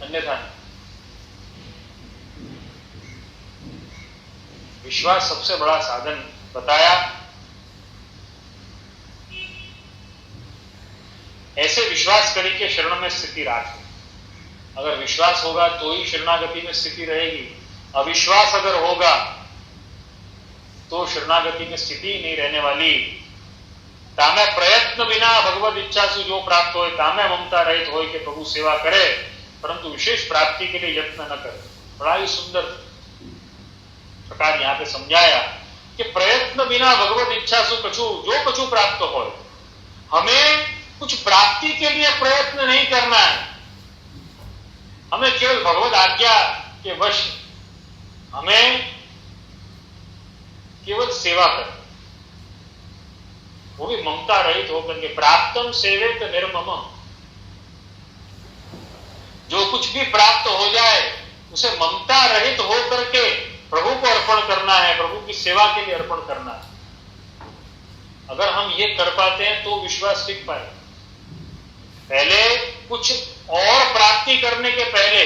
अन्यथा नहीं। विश्वास सबसे बड़ा साधन बताया। ऐसे विश्वास करी के शरण में स्थिति राख। अगर विश्वास होगा तो ही शरणागति में स्थिति रहेगी। अविश्वास अगर होगा तो शरणागति में स्थिति नहीं रहने वाली। तामे प्रयत्न बिना भगवत इच्छा से जो प्राप्त होए, तामे ममता रहित होए के प्रभु सेवा करे, परंतु विशेष प्राप्ति के लिए यत्न न करे। बड़ा ही सुंदर प्रकार यहां पे समझाया कि प्रयत्न बिना भगवत इच्छा से जो कछु प्राप्त हो, हमें कुछ प्राप्ति के लिए प्रयत्न नहीं करना है। हमें केवल भगवत आज्ञा के वश, हमें केवल सेवा कर, वो भी ममता रहित होकर के। प्राप्तम सेवेत निर्मम, जो कुछ भी प्राप्त हो जाए उसे ममता रहित होकर के प्रभु को अर्पण करना है, प्रभु की सेवा के लिए अर्पण करना है। अगर हम ये कर पाते हैं तो विश्वास टिक पाए। पहले कुछ और प्राप्ति करने के पहले,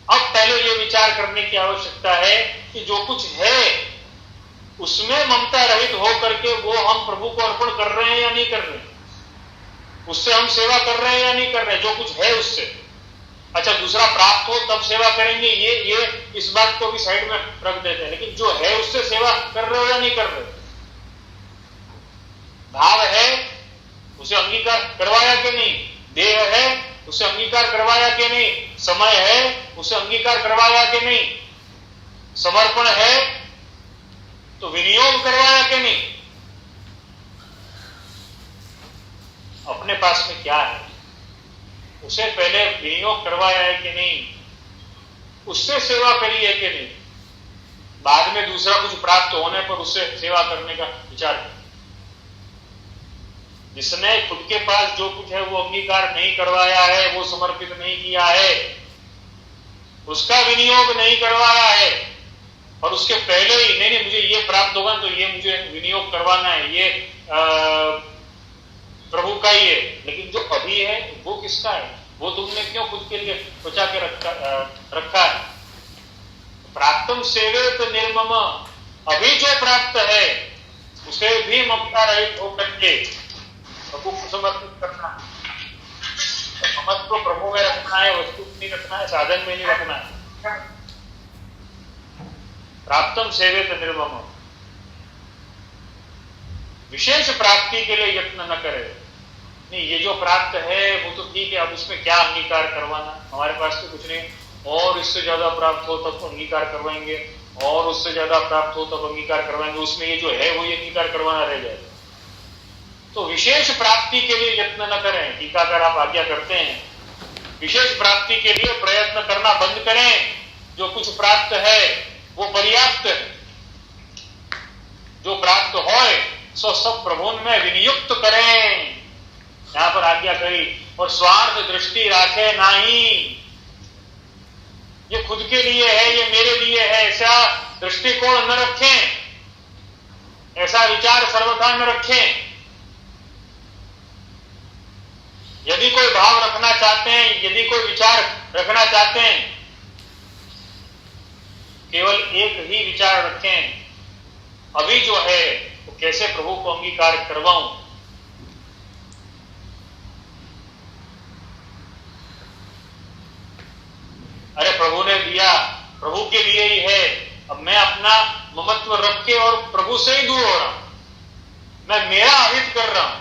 अब पहले ये विचार करने की आवश्यकता है कि जो कुछ है उसमें ममता रहित हो करके वो हम प्रभु को अर्पण कर रहे हैं या नहीं कर रहे, उससे हम सेवा कर रहे हैं या नहीं कर रहे, जो कुछ है उससे। अच्छा, दूसरा प्राप्त हो तब सेवा करेंगे, ये इस बात को भी साइड में रख देते हैं, लेकिन जो है उससे सेवा कर रहे हो या नहीं कर रहे। भाव है उसे अंगीकार करवाया कि नहीं, देह है उसे अंगीकार करवाया कि नहीं, समय है उसे अंगीकार करवाया कि नहीं, समर्पण है तो विनियोग करवाया कि नहीं। अपने पास में क्या है उसे पहले विनियोग करवाया है कि नहीं, उससे सेवा करी है कि नहीं, बाद में दूसरा कुछ प्राप्त होने पर उससे सेवा करने का विचार करें। जिसने खुद के पास जो कुछ है वो अंगीकार नहीं करवाया है, वो समर्पित नहीं किया है, उसका विनियोग नहीं करवाया है, और उसके पहले ही नहीं मुझे ये प्राप्त होगा तो ये मुझे विनियोग करवाना है, ये प्रभु का ही है, लेकिन जो अभी है वो किसका है? वो तुमने क्यों खुद के लिए बचा के रखा है? प्राप्तम सेवेत निर्मम, अभी जो प्राप्त है उसे भी ममता रहित होकर के प्रभु को समर्पित करना। ममत्व प्रभु में रखना है, वस्तु में नहीं रखना है, साधन में नहीं रखना है। प्राप्तम सेवेत निर्मम, विशेष प्राप्ति के लिए यत्न न करे। नहीं, ये जो प्राप्त है वो तो ठीक है, अब उसमें क्या अंगीकार करवाना, हमारे पास तो कुछ नहीं, और इससे ज्यादा प्राप्त हो तब अंगीकार करवाएंगे, और उससे ज्यादा प्राप्त हो तब अंगीकार करवाएंगे, उसमें ये जो है वो ये अंगीकार करवाना रह जाएगा। तो विशेष प्राप्ति के लिए यत्न न करें, टीकाकार आप आज्ञा करते हैं, विशेष प्राप्ति के लिए प्रयत्न करना बंद करें। जो कुछ प्राप्त है वो पर्याप्त है, जो प्राप्त हो सो सब प्रभु में विनियुक्त करें, यहां पर आज्ञा करी। और स्वार्थ दृष्टि राखे नहीं, ये खुद के लिए है, ये मेरे लिए है, ऐसा दृष्टिकोण न रखें, ऐसा विचार सर्वथा न रखें। यदि कोई भाव रखना चाहते हैं, यदि कोई विचार रखना चाहते हैं, केवल एक ही विचार रखें, अभी जो है वो कैसे प्रभु को अंगीकार करवाऊं। अरे प्रभु ने दिया, प्रभु के लिए ही है, अब मैं अपना ममत्व रख के और प्रभु से ही दूर हो रहा हूं, मैं मेरा अहित कर रहा हूं,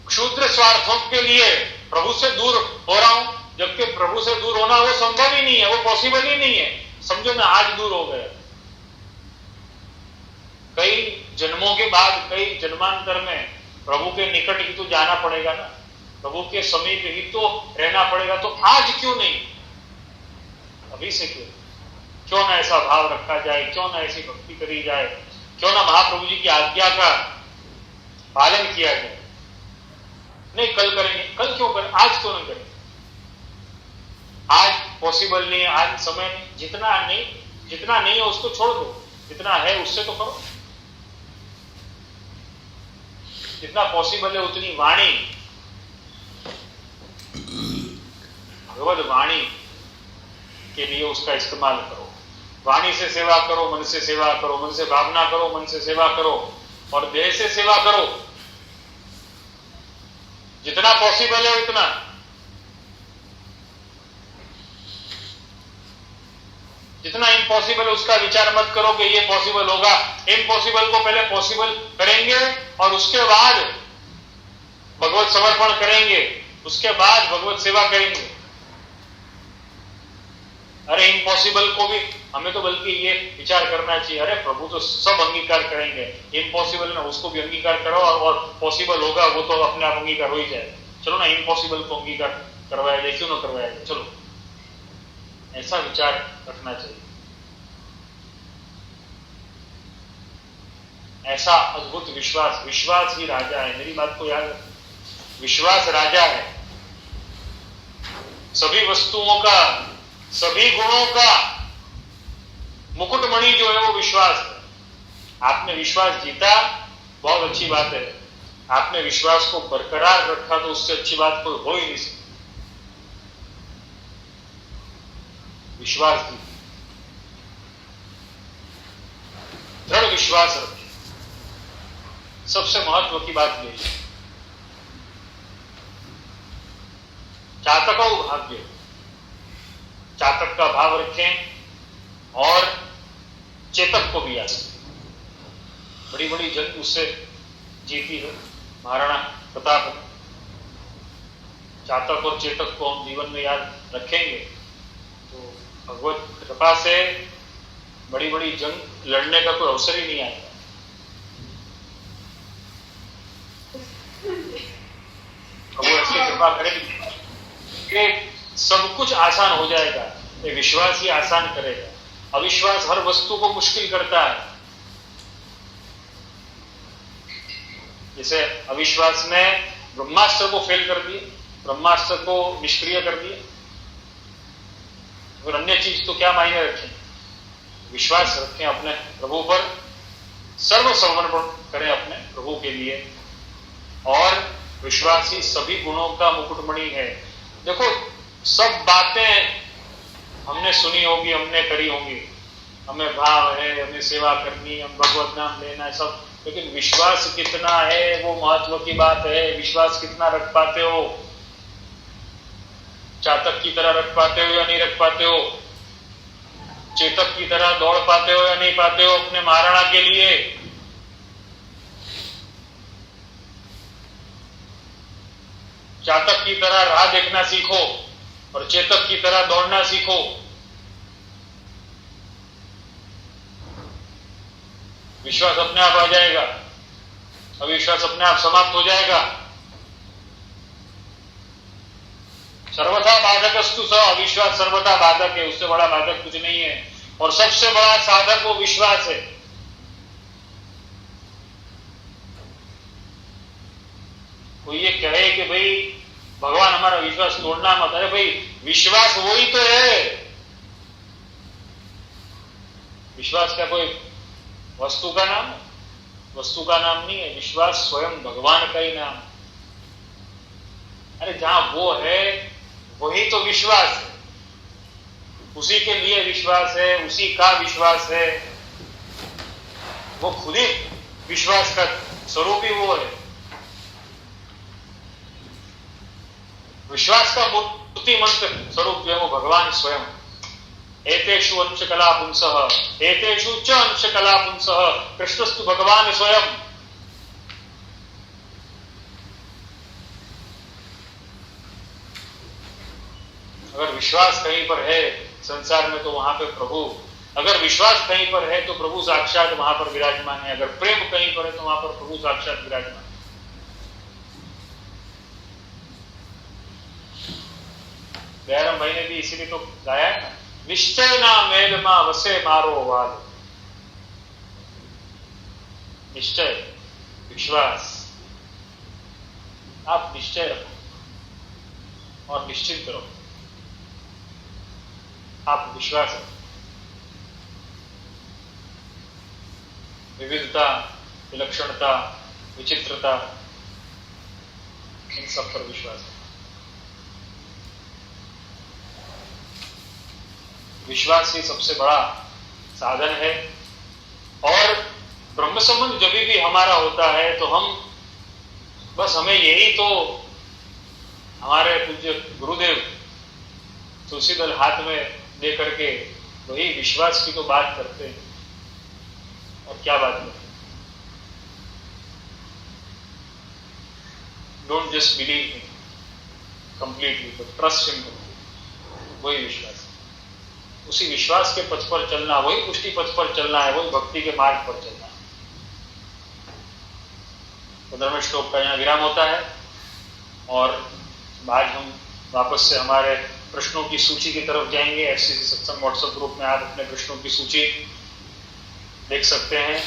क्षुद्र स्वार्थों के लिए प्रभु से दूर हो रहा हूं, जबकि प्रभु से दूर होना वो संभव ही नहीं है, वो पॉसिबल ही नहीं है। समझो मैं आज दूर हो गया, कई जन्मों के बाद, कई जन्मांतर में प्रभु के निकट ही तो जाना पड़ेगा ना, प्रभु के समीप ही तो रहना पड़ेगा। तो आज क्यों नहीं, अभी से क्यों ना ऐसा भाव रखा जाए, क्यों ना ऐसी भक्ति करी जाए, क्यों ना महाप्रभु जी की आज्ञा का पालन किया जाए। नहीं कल करेंगे, कल क्यों करें, आज क्यों नहीं करें? आज पॉसिबल नहीं है, आज समय नहीं, जितना नहीं है उसको छोड़ दो, जितना है उससे तो करो, जितना पॉसिबल है उतनी वाणी, भगवत वाणी के लिए उसका इस्तेमाल करो। वाणी से सेवा करो, मन से सेवा करो, मन से भावना करो, मन से सेवा करो, और देह से सेवा करो, जितना पॉसिबल है उतना। जितना इम्पॉसिबल है उसका विचार मत करो कि ये पॉसिबल होगा। इम्पॉसिबल को पहले पॉसिबल करेंगे और उसके बाद भगवत समर्पण करेंगे, उसके बाद भगवत सेवा करेंगे। अरे इम्पॉसिबल को भी हमें तो बल्कि ये विचार करना चाहिए, अरे प्रभु तो सब अंगीकार करेंगे, इम्पॉसिबल ना उसको भी अंगीकार करो, और पॉसिबल होगा वो तो अपने आप अंगीकार हो ही जाएगा। चलो ना इम्पॉसिबल को अंगीकार करवाया जाए, क्यों ना करवाया जाए, चलो, ऐसा विचार रखना चाहिए। ऐसा अद्भुत विश्वास, विश्वास ही राजा है, मेरी बात को याद रखना, विश्वास राजा है। सभी वस्तुओं का, सभी गुणों का मुकुटमणि जो है वो विश्वास है। आपने विश्वास जीता, बहुत अच्छी बात है, आपने विश्वास को बरकरार रखा तो उससे अच्छी बात कोई हो ही नहीं सकती। विश्वास दी, दृढ़ विश्वास रखें। सबसे महत्व की बात यही है, चातको भाग्य, चातक का भाव रखें और चेतक को भी याद रखें। बड़ी बड़ी जंग उससे जीती है महाराणा प्रताप। चातक और चेतक को हम जीवन में याद रखेंगे तो भगवत कृपा से बड़ी बड़ी जंग लड़ने का कोई अवसर ही नहीं आएगा। प्रभु ऐसी कृपा करेगी कि सब कुछ आसान हो जाएगा, ये विश्वास ही आसान करेगा। अविश्वास हर वस्तु को मुश्किल करता है। जैसे अविश्वास ने ब्रह्मास्त्र को फेल कर दिया, ब्रह्मास्त्र को निष्क्रिय कर दिया, और अन्य चीज तो क्या मायने रखें। विश्वास रखें अपने प्रभु पर, सर्व समर्पण करें अपने प्रभु के लिए। और विश्वासी सभी गुणों का मुकुटमणि है। देखो, सब बातें हमने सुनी होगी, हमने करी होंगी, हमें भाव है, हमें सेवा करनी, हम भगवत नाम लेना है सब, लेकिन विश्वास कितना है वो महत्व की बात है। विश्वास कितना रख पाते हो? चातक की तरह रख पाते हो या नहीं रख पाते हो? चेतक की तरह दौड़ पाते हो या नहीं पाते हो अपने महाराणा के लिए? चातक की तरह राह देखना सीखो और चेतक की तरह दौड़ना सीखो। विश्वास अपने आप आ जाएगा, अविश्वास अपने आप समाप्त हो जाएगा। सर्वथा बाधकस्तु स, अविश्वास सर्वथा बाधक है, उससे बड़ा बाधक कुछ नहीं है। और सबसे बड़ा साधक वो विश्वास है। कोई ये कहे कि भाई भगवान हमारा विश्वास तोड़ना मत, अरे भाई विश्वास वही तो है। विश्वास क्या कोई वस्तु का नाम है? वस्तु का नाम नहीं है, विश्वास स्वयं भगवान का ही नाम। अरे जहां वो है वही तो विश्वास है, उसी के लिए विश्वास है, उसी का विश्वास है। वो खुद ही विश्वास का स्वरूप ही वो है। विश्वास का मूर्ति मंत्र स्वरूप जो है वो भगवान स्वयं। एतेषु अंश कला पुंसः, एतेषु च अंश कला पुंसः, कृष्णस्तु भगवान स्वयं। अगर विश्वास कहीं पर है संसार में तो वहां पे प्रभु, अगर विश्वास कहीं पर है तो प्रभु साक्षात वहां पर विराजमान है। अगर प्रेम कहीं पर है तो वहां पर प्रभु साक्षात विराजमान है। दयाराम भाई ने भी इसीलिए तो गाया है ना, निश्चय ना मेल मा वसे मारो वाल। निश्चय, विश्वास, आप निश्चय रखो और निश्चिंत रहो। आप विश्वास रखो, विविधता, विलक्षणता, विचित्रता, इन सब पर विश्वास रखो। विश्वास ही सबसे बड़ा साधन है। और ब्रह्म संबंध जब भी हमारा होता है तो हम बस, हमें यही तो हमारे पूज्य गुरुदेव तुलसी दल हाथ में दे करके वही विश्वास की तो बात करते हैं। और क्या बात करते हैं? Don't just believe him completely, but trust him completely. वही विश्वास, उसी विश्वास के पथ पर चलना, वही पुष्टि पथ पर चलना है, वही भक्ति के मार्ग पर चलना है। 15वें श्लोक का यहाँ विराम होता है और आज हम वापस से हमारे प्रश्नों की सूची की तरफ जाएंगे। एफसीसी सत्संग व्हाट्सएप ग्रुप में आप अपने प्रश्नों की सूची देख सकते हैं।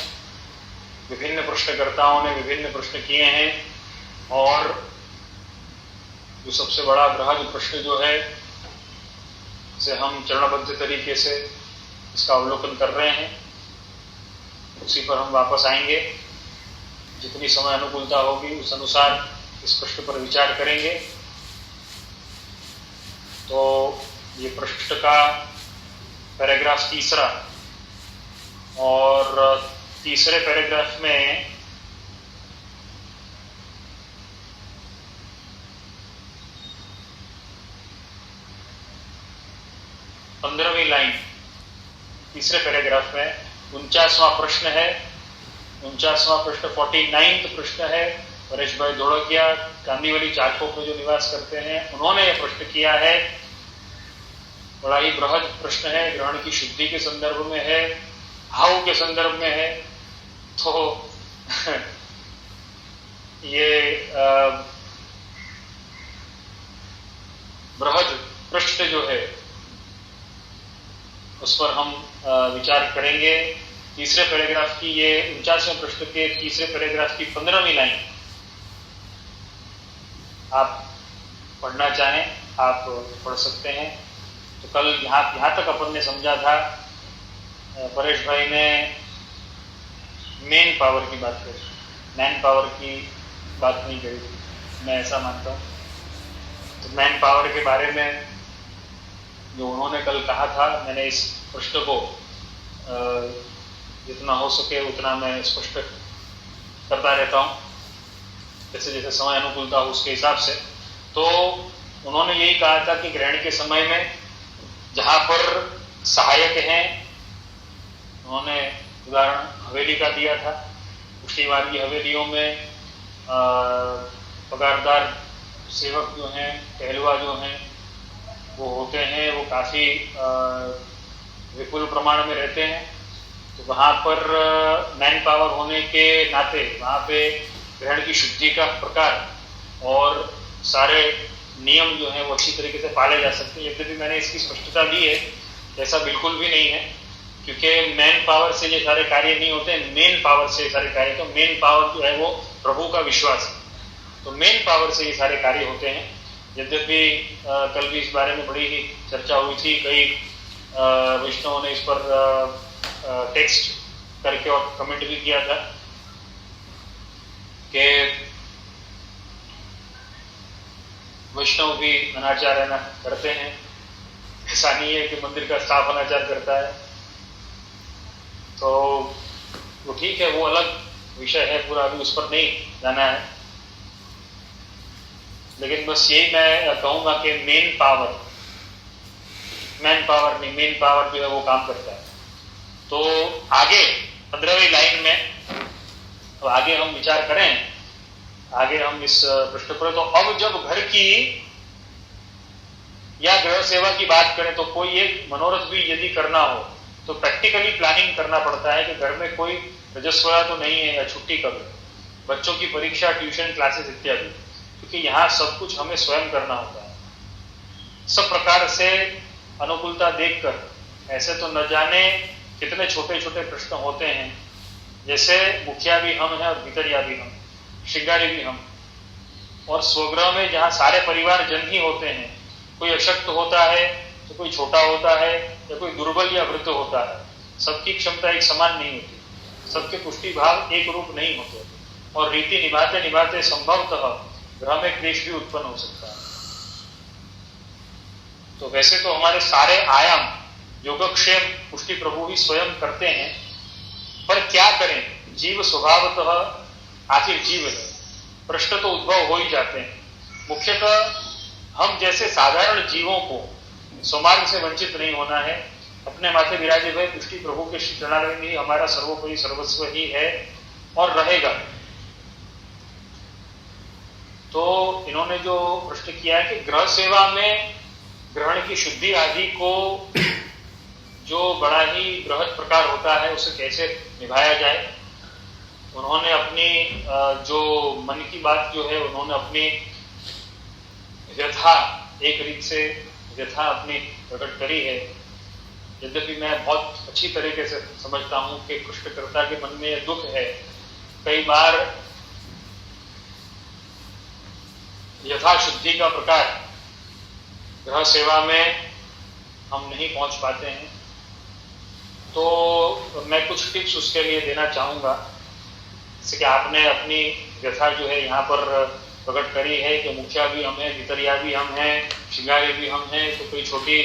विभिन्न प्रश्नकर्ताओं ने विभिन्न प्रश्न किए हैं और जो सबसे बड़ा बृहद प्रश्न जो है से हम चरणबद्ध तरीके से इसका अवलोकन कर रहे हैं, उसी पर हम वापस आएंगे। जितनी समय अनुकूलता होगी उस अनुसार इस प्रश्न पर विचार करेंगे। तो ये प्रश्न का पैराग्राफ तीसरा, और तीसरे पैराग्राफ में पंद्रहवीं लाइन, तीसरे पैराग्राफ में 49वां प्रश्न है। 49वां प्रश्न 49th प्रश्न है। परेश भाई धोड़किया कांदीवली चारकोप में जो निवास करते हैं उन्होंने यह प्रश्न किया है। बड़ा ही बृहद प्रश्न है, ग्रहण की शुद्धि के संदर्भ में है, भाव के संदर्भ में है। तो ये बृहद प्रश्न जो है उस पर हम विचार करेंगे। तीसरे पैराग्राफ की, ये 49वें प्रश्न के तीसरे पैराग्राफ की 15वीं लाइन आप पढ़ना चाहें आप पढ़ सकते हैं। तो कल यहाँ तक अपन ने समझा था, परेश भाई ने मेन पावर की बात करी, मैन पावर की बात नहीं करी, मैं ऐसा मानता हूँ। तो मैन पावर के बारे में जो उन्होंने कल कहा था, मैंने इस प्रश्न को जितना हो सके उतना मैं स्पष्ट करता रहता हूँ, जैसे जैसे समय अनुकूलता हो उसके हिसाब से। तो उन्होंने यही कहा था कि ग्रहण के समय में जहाँ पर सहायक हैं, उन्होंने उदाहरण हवेली का दिया था। पुष्टिमार्गी हवेलियों में पगारदार सेवक जो हैं, टहलुआ जो हैं, वो होते हैं, वो काफ़ी विपुल प्रमाण में रहते हैं। तो वहाँ पर मैन पावर होने के नाते वहाँ पे ग्रहण की शुद्धि का प्रकार और सारे नियम जो हैं वो अच्छी तरीके से पाले जा सकते हैं। यद्यपि मैंने इसकी स्पष्टता दी है, ऐसा बिल्कुल भी नहीं है, क्योंकि मैन पावर से ये सारे कार्य नहीं होते, मेन पावर से सारे कार्य। तो मेन पावर जो है वो प्रभु का विश्वास है, तो मेन पावर से ये सारे कार्य होते हैं। यद्यपि कल भी इस बारे में बड़ी ही चर्चा हुई थी, कई वैष्णवों ने इस पर टेक्स्ट करके और कमेंट भी किया था कि वैष्णव भी अनाचार है ना करते हैं, ऐसा नहीं है कि मंदिर का स्टाफ अनाचार करता है। तो वो ठीक है, वो अलग विषय है, पूरा अभी उस पर नहीं जाना है। लेकिन बस यही मैं कहूंगा कि मेन पावर, मैन पावर नहीं, मेन पावर जो है वो काम करता है। तो आगे 15वीं लाइन में, तो आगे हम विचार करें, आगे हम इस प्रश्न पर, तो अब जब घर की या गृह सेवा की बात करें तो कोई एक मनोरथ भी यदि करना हो तो प्रैक्टिकली प्लानिंग करना पड़ता है कि घर में कोई रजस्वला तो नहीं है या छुट्टी कब है, बच्चों की परीक्षा, ट्यूशन क्लासेस इत्यादि, क्योंकि यहाँ सब कुछ हमें स्वयं करना होता है। सब प्रकार से अनुकूलता देखकर ऐसे तो न जाने कितने छोटे छोटे प्रश्न होते हैं, जैसे मुखिया भी हम हैं और भीतरिया भी हम, श्रृंगारी भी हम, और स्वगृह में जहाँ सारे परिवार जन ही होते हैं, कोई अशक्त होता है तो कोई छोटा होता है या कोई दुर्बल या वृद्ध होता है, सबकी क्षमता एक समान नहीं होती, सबके पुष्टि भाव एक रूप नहीं होते, और रीति निभाते निभाते संभवतः ग्रह में क्लेश भी उत्पन्न हो सकता है। तो वैसे तो हमारे सारे आयाम योगक्षेम पुष्टि प्रभु ही स्वयं करते हैं, पर क्या करें, जीव स्वभावतः आखिर जीव है, प्रश्न तो उद्भव हो ही जाते हैं। मुख्यतः हम जैसे साधारण जीवों को स्वमार्ग से वंचित नहीं होना है। अपने माथे विराजे हुए पुष्टि प्रभु के श्री चरणारविंद ही हमारा सर्वोपरि सर्वस्व ही है और रहेगा। तो इन्होंने जो प्रश्न किया है कि गृह सेवा में ग्रहण की शुद्धि आदि को जो बड़ा ही बृहद प्रकार होता है उसे कैसे निभाया जाए, उन्होंने अपनी जो मन की बात जो है उन्होंने अपनी व्यथा एक रीत से व्यथा अपनी प्रकट करी है। यद्यपि मैं बहुत अच्छी तरीके से समझता हूं कि कृष्णकर्ता के मन में यह दुख है, कई बार यथाशुद्धि का प्रकार गृह सेवा में हम नहीं पहुंच पाते हैं। तो मैं कुछ टिप्स उसके लिए देना चाहूंगा, जैसे कि आपने अपनी व्यथा जो है यहाँ पर प्रकट करी है कि मुखिया भी हम हैं, भीतरिया भी हम हैं, श्रृंगारी भी हम हैं, तो कोई छोटी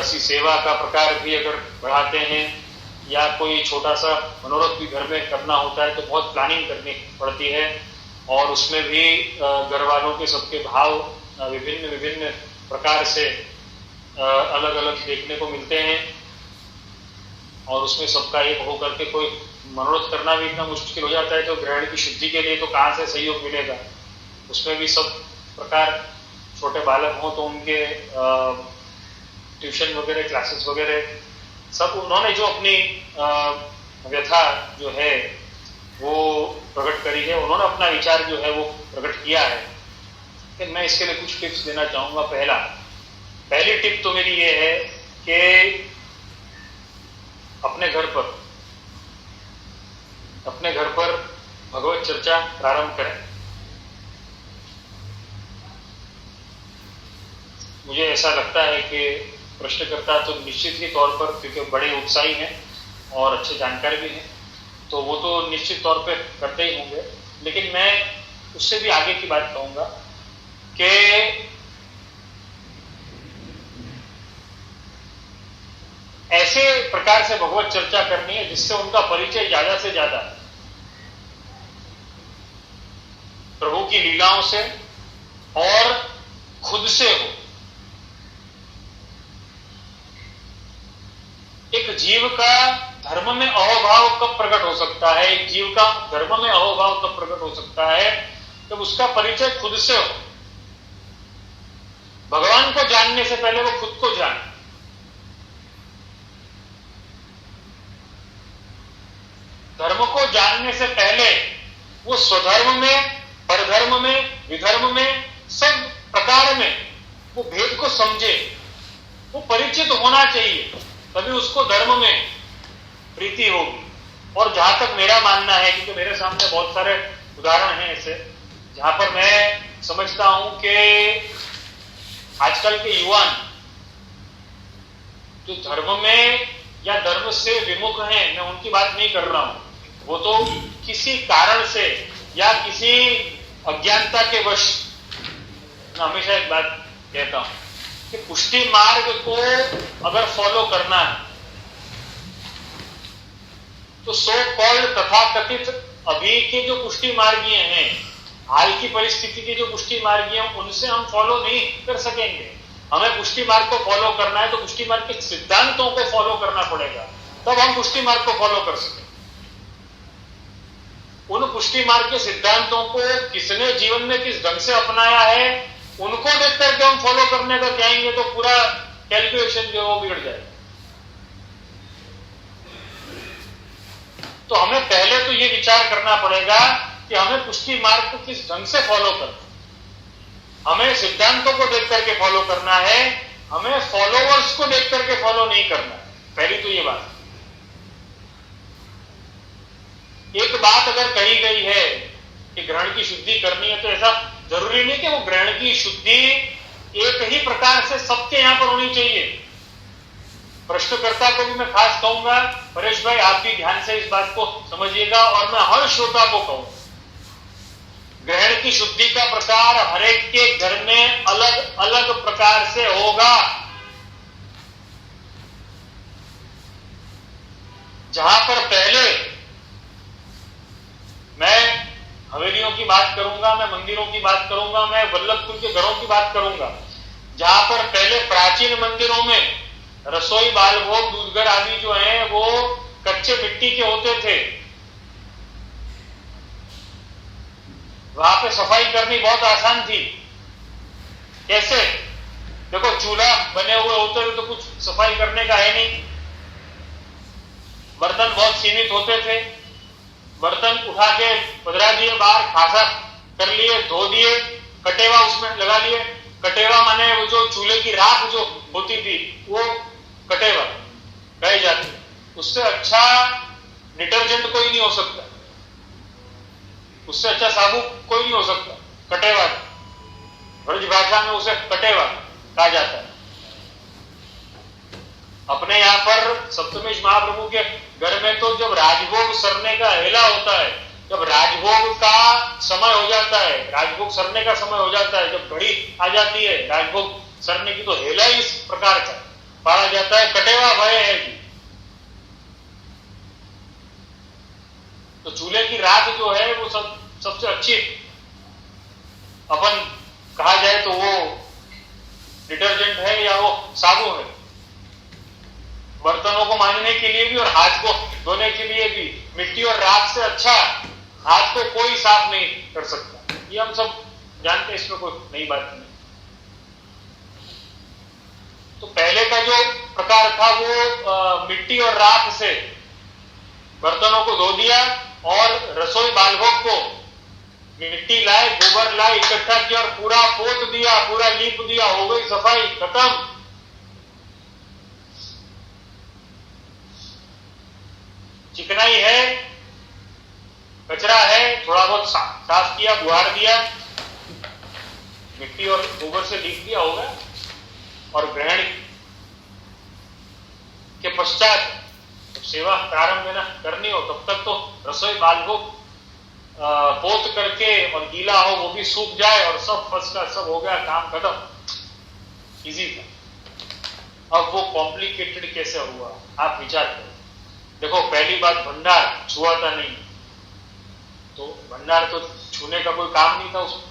सी सेवा का प्रकार भी अगर बढ़ाते हैं या कोई छोटा सा मनोरथ भी घर में करना होता है तो बहुत प्लानिंग करनी पड़ती है, और उसमें भी घर वालों के सबके भाव विभिन्न विभिन्न प्रकार से अलग अलग देखने को मिलते हैं, और उसमें सबका एक होकर के कोई मनोरथ करना भी इतना मुश्किल हो जाता है। तो ग्रहण की शुद्धि के लिए तो कहाँ से सहयोग मिलेगा, उसमें भी सब प्रकार छोटे बालक हों तो उनके ट्यूशन वगैरह क्लासेस वगैरह सब उन्होंने जो अपनी व्यथा जो है वो प्रकट करी है, उन्होंने अपना विचार जो है वो प्रकट किया है कि मैं इसके लिए कुछ टिप्स देना चाहूंगा। पहली टिप तो मेरी ये है कि अपने घर पर भगवत चर्चा प्रारंभ करें। मुझे ऐसा लगता है कि प्रश्नकर्ता तो निश्चित ही तौर पर, क्योंकि बड़े उत्साही हैं और अच्छे जानकार भी हैं, तो वो तो निश्चित तौर पे करते ही होंगे, लेकिन मैं उससे भी आगे की बात कहूंगा कि ऐसे प्रकार से भगवत चर्चा करनी है जिससे उनका परिचय ज्यादा से ज्यादा प्रभु की लीलाओं से और खुद से हो। एक जीव का धर्म में अहोभाव कब प्रकट हो सकता है, एक जीव का धर्म में अहोभाव कब प्रकट हो सकता है, जब उसका परिचय खुद से हो। भगवान को जानने से पहले वो खुद को जाने। धर्म को जानने से पहले वो स्वधर्म में, परधर्म में, विधर्म में, सब प्रकार में वो भेद को समझे, वो परिचित होना चाहिए, तभी उसको धर्म में प्रीति होगी। और जहां तक मेरा मानना है, क्योंकि मेरे सामने बहुत सारे उदाहरण हैं ऐसे जहां पर मैं समझता हूं कि आजकल के युवान जो धर्म में या धर्म से विमुख हैं, मैं उनकी बात नहीं कर रहा हूं, वो तो किसी कारण से या किसी अज्ञानता के वश, मैं हमेशा एक बात कहता हूं कि पुष्टि मार्ग को अगर फॉलो करना है तो सो कॉल्ड तथाकथित अभी के जो पुष्टि मार्गीय हैं, हाल की परिस्थिति के जो पुष्टि मार्गीय हैं, उनसे हम फॉलो नहीं कर सकेंगे। हमें पुष्टि मार्ग को फॉलो करना है तो पुष्टि मार्ग के सिद्धांतों को फॉलो करना पड़ेगा, तब हम पुष्टि मार्ग को फॉलो कर सकेंगे। उन पुष्टि मार्ग के सिद्धांतों को किसने जीवन में किस ढंग से अपनाया है, उनको देख करके हम फॉलो करने का जाएंगे तो पूरा कैलकुलेशन जो है वो बिगड़ जाएगा। तो हमें पहले तो ये विचार करना पड़ेगा कि हमें पुष्टि मार्ग को किस ढंग से फॉलो करना। हमें सिद्धांतों को देख करके फॉलो करना है, हमें फॉलोवर्स को देख करके फॉलो नहीं करना है। पहली तो ये बात। एक बात अगर कही गई है कि ग्रहण की शुद्धि करनी है, तो ऐसा जरूरी नहीं कि वो ग्रहण की शुद्धि एक ही प्रकार से सबके यहां पर होनी चाहिए। प्रश्नकर्ता को भी मैं खास कहूंगा, परेश भाई आप भी ध्यान से इस बात को समझिएगा, और मैं हर श्रोता को कहूंगा, ग्रहण की शुद्धि का प्रकार हर एक के घर में अलग अलग प्रकार से होगा। जहां पर पहले मैं हवेलियों की बात करूंगा, मैं मंदिरों की बात करूंगा, मैं वल्लभ कुल के घरों की बात करूंगा, जहां पर पहले प्राचीन मंदिरों में रसोई, बालभोग, दूधघर आदि जो हैं वो कच्चे मिट्टी के होते थे। वहां पे सफाई करनी बहुत आसान थी। कैसे? देखो, चूल्हा बने हुए होते थे तो कुछ सफाई करने का है नहीं, बर्तन बहुत सीमित होते थे, बर्तन उठा के पधरा दिए बाहर, खासा कर लिए, धो दिए, कटेवा उसमें लगा लिए। कटेवा माने वो जो चूल्हे की राख जो होती थी वो कटेवा कहे जाते। उससे अच्छा डिटर्जेंट कोई नहीं हो सकता, उससे अच्छा साबुन कोई नहीं हो सकता। कटेवा, ब्रज भाषा में उसे कटेवा कहा जाता है। अपने यहाँ पर सप्तमेश महाप्रभु के घर में तो जब राजभोग सरने का हेला होता है, जब राजभोग का समय हो जाता है, राजभोग सरने का समय हो जाता है, जब घड़ी आ जाती है राजभोग सरने की, तो हेला इस प्रकार का पाला जाता है, कटेवा भय है जी। तो चूल्हे की राख जो है वो सबसे अच्छी अपन कहा जाए तो वो डिटर्जेंट है या वो साबुन है, बर्तनों को मांजने के लिए भी और हाथ को धोने के लिए भी। मिट्टी और राख से अच्छा हाथ को कोई साफ नहीं कर सकता, ये हम सब जानते हैं, इसमें कोई नई बात नहीं। तो पहले का जो प्रकार था वो मिट्टी और राख से बर्तनों को धो दिया, और रसोई बालभोग को मिट्टी लाए, गोबर लाए, इकट्ठा किया और पूरा पोत दिया, पूरा लीप दिया, हो गई सफाई, खत्म। चिकनाई है, कचरा है, थोड़ा बहुत साफ किया, बुहार दिया, मिट्टी और गोबर से लीप दिया, होगा। और ग्रहण के पश्चात तो सेवा प्रारंभ में ना करनी हो तब तक तो रसोई बालभोग पोत करके और गीला हो वो भी सूख जाए और सब फर्स्ट का सब हो गया, काम खत्म, इजी था। अब वो कॉम्प्लिकेटेड कैसे हुआ आप विचार करो। देखो पहली बात, भंडार छुआता नहीं, तो भंडार तो छूने का कोई काम नहीं था उसमें,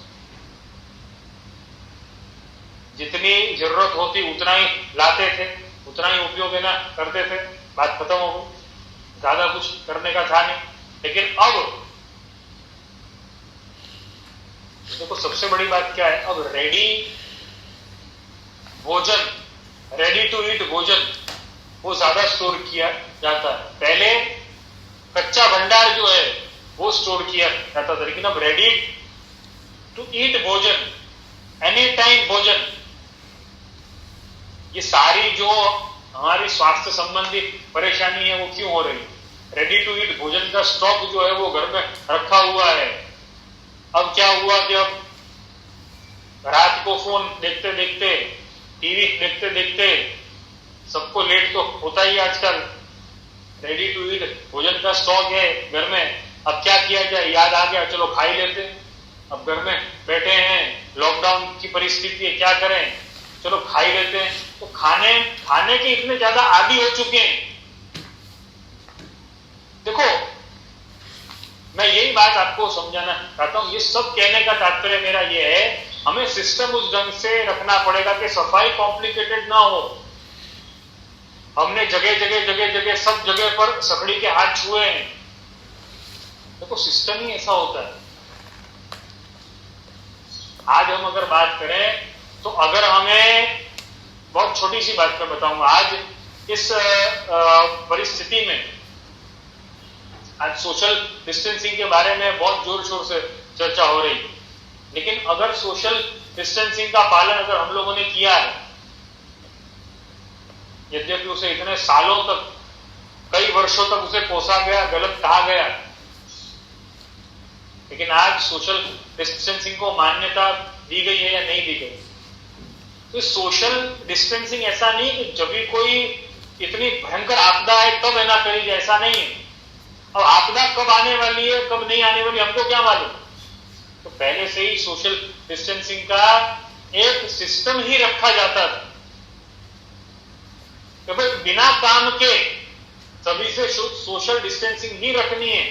जितनी जरूरत होती उतना ही लाते थे, उतना ही उपयोग है ना करते थे, बात खत्म हो गई, ज्यादा कुछ करने का था नहीं। लेकिन अब देखो सबसे बड़ी बात क्या है, अब रेडी भोजन, रेडी टू ईट भोजन वो ज्यादा स्टोर किया जाता है। पहले कच्चा भंडार जो है वो स्टोर किया जाता था, लेकिन अब रेडी टू ईट भोजन, एनी टाइम भोजन, ये सारी जो हमारी स्वास्थ्य संबंधी परेशानी है वो क्यों हो रही? रेडी टू ईट भोजन का स्टॉक जो है वो घर में रखा हुआ है। अब क्या हुआ कि अब रात को फोन देखते देखते, टीवी देखते देखते सबको लेट तो होता ही आजकल, रेडी टू ईट भोजन का स्टॉक है घर में। अब क्या किया जाए, याद आ गया चलो खा ही लेते। अब घर में बैठे हैं, लॉकडाउन की परिस्थिति है, क्या करें, चलो खा ही लेते हैं। तो खाने के इतने ज्यादा आदी हो चुके हैं। देखो मैं यही बात आपको समझाना चाहता हूं, ये सब कहने का तात्पर्य मेरा ये है, हमें सिस्टम उस ढंग से रखना पड़ेगा कि सफाई कॉम्प्लिकेटेड ना हो। हमने जगह जगह जगह जगह सब जगह पर सखड़ी के हाथ छुए हैं। देखो सिस्टम ही ऐसा होता है। आज हम अगर बात करें तो अगर हमें, बहुत छोटी सी बात मैं बताऊंगा, आज इस परिस्थिति में, आज सोशल डिस्टेंसिंग के बारे में बहुत जोर शोर से चर्चा हो रही है, लेकिन अगर सोशल डिस्टेंसिंग का पालन अगर हम लोगों ने किया है, यद्यपि उसे इतने सालों तक, कई वर्षों तक उसे कोसा गया, गलत कहा गया, लेकिन आज सोशल डिस्टेंसिंग को मान्यता दी गई है या नहीं दी गई। तो सोशल डिस्टेंसिंग ऐसा नहीं कि जब भी कोई इतनी भयंकर आपदा है तब है ना करी जाए, ऐसा नहीं है। अब आपदा कब आने वाली है कब नहीं आने वाली हमको क्या मालूम? तो पहले से ही सोशल डिस्टेंसिंग का एक सिस्टम ही रखा जाता था कि भाई बिना काम के सभी से सोशल डिस्टेंसिंग ही रखनी है।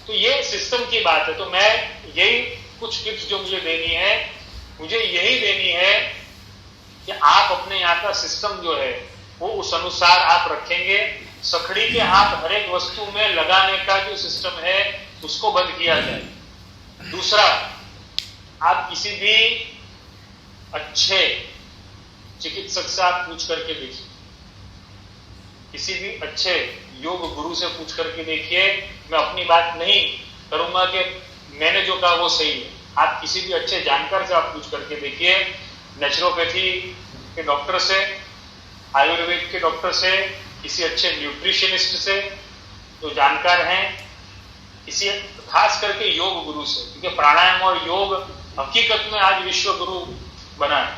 तो ये सिस्टम की बात है। तो मैं यही कुछ टिप्स जो मुझे देनी है, मुझे यही देनी है कि आप अपने यहाँ का सिस्टम जो है वो उस अनुसार आप रखेंगे। सखड़ी के हाथ हर एक वस्तु में लगाने का जो सिस्टम है उसको बंद किया जाए। दूसरा, आप किसी भी अच्छे चिकित्सक से आप पूछ करके देखिए, किसी भी अच्छे योग गुरु से पूछ करके देखिए। मैं अपनी बात नहीं करूंगा कि मैंने जो कहा वो सही है, आप किसी भी अच्छे जानकार से आप पूछ करके देखिए, नेचुरोपैथी के डॉक्टर से, आयुर्वेद के डॉक्टर से, किसी अच्छे न्यूट्रिशनिस्ट से जो जानकार हैं, किसी खास करके योग गुरु से, क्योंकि प्राणायाम और योग हकीकत में आज विश्व गुरु बना है,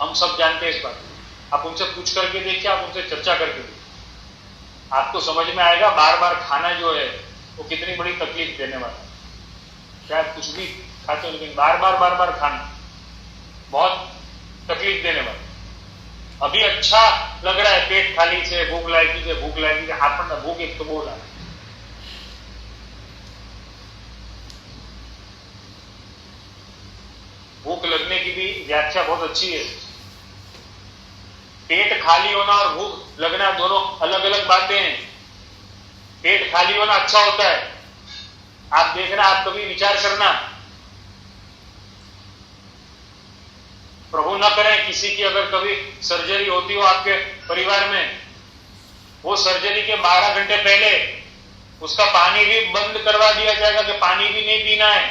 हम सब जानते हैं इस बात। आप उनसे पूछ करके देखिए, आप उनसे चर्चा करके देखिए, आपको समझ में आएगा बार बार खाना जो है वो कितनी बड़ी तकलीफ देने वाला है। शायद कुछ भी खाते हो लेकिन बार बार खाना बहुत तकलीफ देने वाला। अभी अच्छा लग रहा है, पेट खाली से भूख लागी आपने भूख एक तो बोला, भूख लगने की भी व्याख्या बहुत अच्छी है। पेट खाली होना और भूख लगना दोनों अलग अलग बातें हैं। पेट खाली होना अच्छा होता है, आप देखना, आप कभी विचार करना, प्रभु न करें किसी की अगर कभी सर्जरी होती हो आपके परिवार में, वो सर्जरी के 12 घंटे पहले उसका पानी भी बंद करवा दिया जाएगा कि पानी भी नहीं पीना है।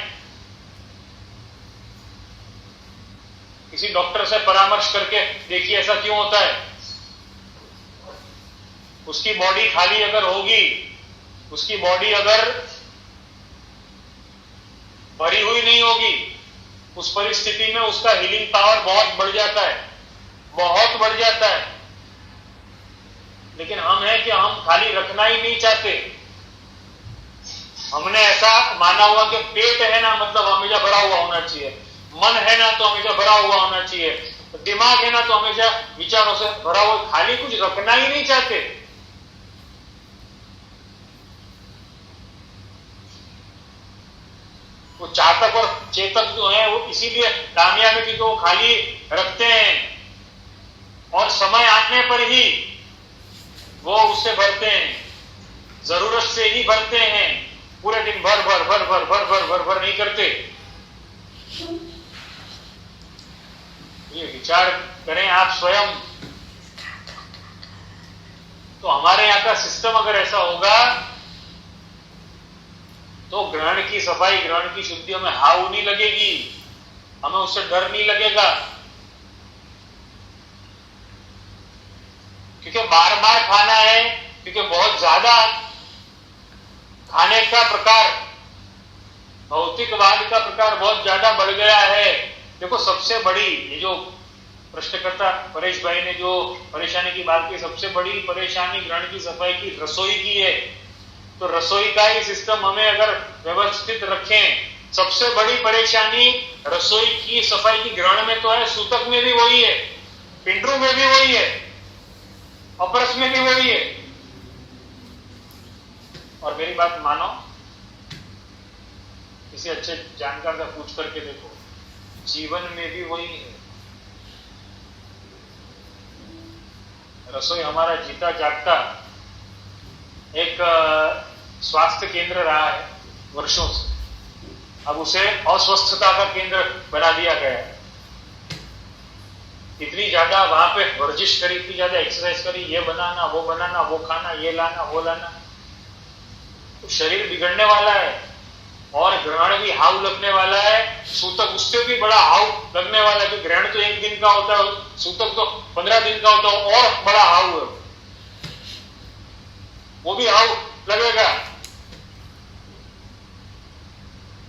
किसी डॉक्टर से परामर्श करके देखिए ऐसा क्यों होता है। उसकी बॉडी खाली अगर होगी, उसकी बॉडी अगर भरी हुई नहीं होगी, उस परिस्थिति में उसका हीलिंग पावर बहुत बढ़ जाता है। बहुत बढ़ जाता है। लेकिन हम है कि हम खाली रखना ही नहीं चाहते। हमने ऐसा माना हुआ कि पेट है ना मतलब हमेशा भरा हुआ होना चाहिए, मन है ना तो हमेशा भरा हुआ होना चाहिए, दिमाग है ना तो हमेशा विचारों से भरा हुआ, खाली कुछ रखना ही नहीं चाहते। वो चातक और चेतक जो है वो इसीलिए कामयाबी की तो खाली रखते हैं और समय आने पर ही वो उससे भरते हैं, जरूरत से ही भरते हैं, पूरे दिन भर भर भर भर भर भर भर भर नहीं करते। ये विचार करें आप स्वयं। तो हमारे यहां का सिस्टम अगर ऐसा होगा तो ग्रहण की सफाई, ग्रहण की शुद्धि हमें हाउ नहीं लगेगी, हमें उससे डर नहीं लगेगा। क्योंकि बार बार खाना है, क्योंकि बहुत ज्यादा खाने का प्रकार, भौतिकवाद का प्रकार बहुत ज्यादा बढ़ गया है। देखो सबसे बड़ी, ये जो प्रश्नकर्ता परेश भाई ने जो परेशानी की बात की, सबसे बड़ी परेशानी ग्रहण की सफाई की रसोई की है। तो रसोई का ही सिस्टम हमें अगर व्यवस्थित रखें, सबसे बड़ी परेशानी रसोई की सफाई की ग्रहण में तो है, सूतक में भी वही है, पिंडरू में भी वही है, अपरस में भी वही है। और मेरी बात मानो, किसी अच्छे जानकार से पूछ करके देखो, जीवन में भी वही है। रसोई हमारा जीता जागता एक स्वास्थ्य केंद्र रहा है वर्षों से, अब उसे अस्वस्थता का केंद्र बना दिया गया है। इतनी ज्यादा वहां पे वर्जिश करी, इतनी ज्यादा एक्सरसाइज करी, ये बनाना वो बनाना, वो खाना, ये लाना वो लाना, तो शरीर बिगड़ने वाला है और ग्रहण भी हाव लगने वाला है। सूतक उससे भी बड़ा हाव लगने वाला है, क्योंकि ग्रहण तो 1 दिन का होता है, सूतक तो 15 दिन का होता है, और बड़ा हाव है, वो भी हाव लगेगा।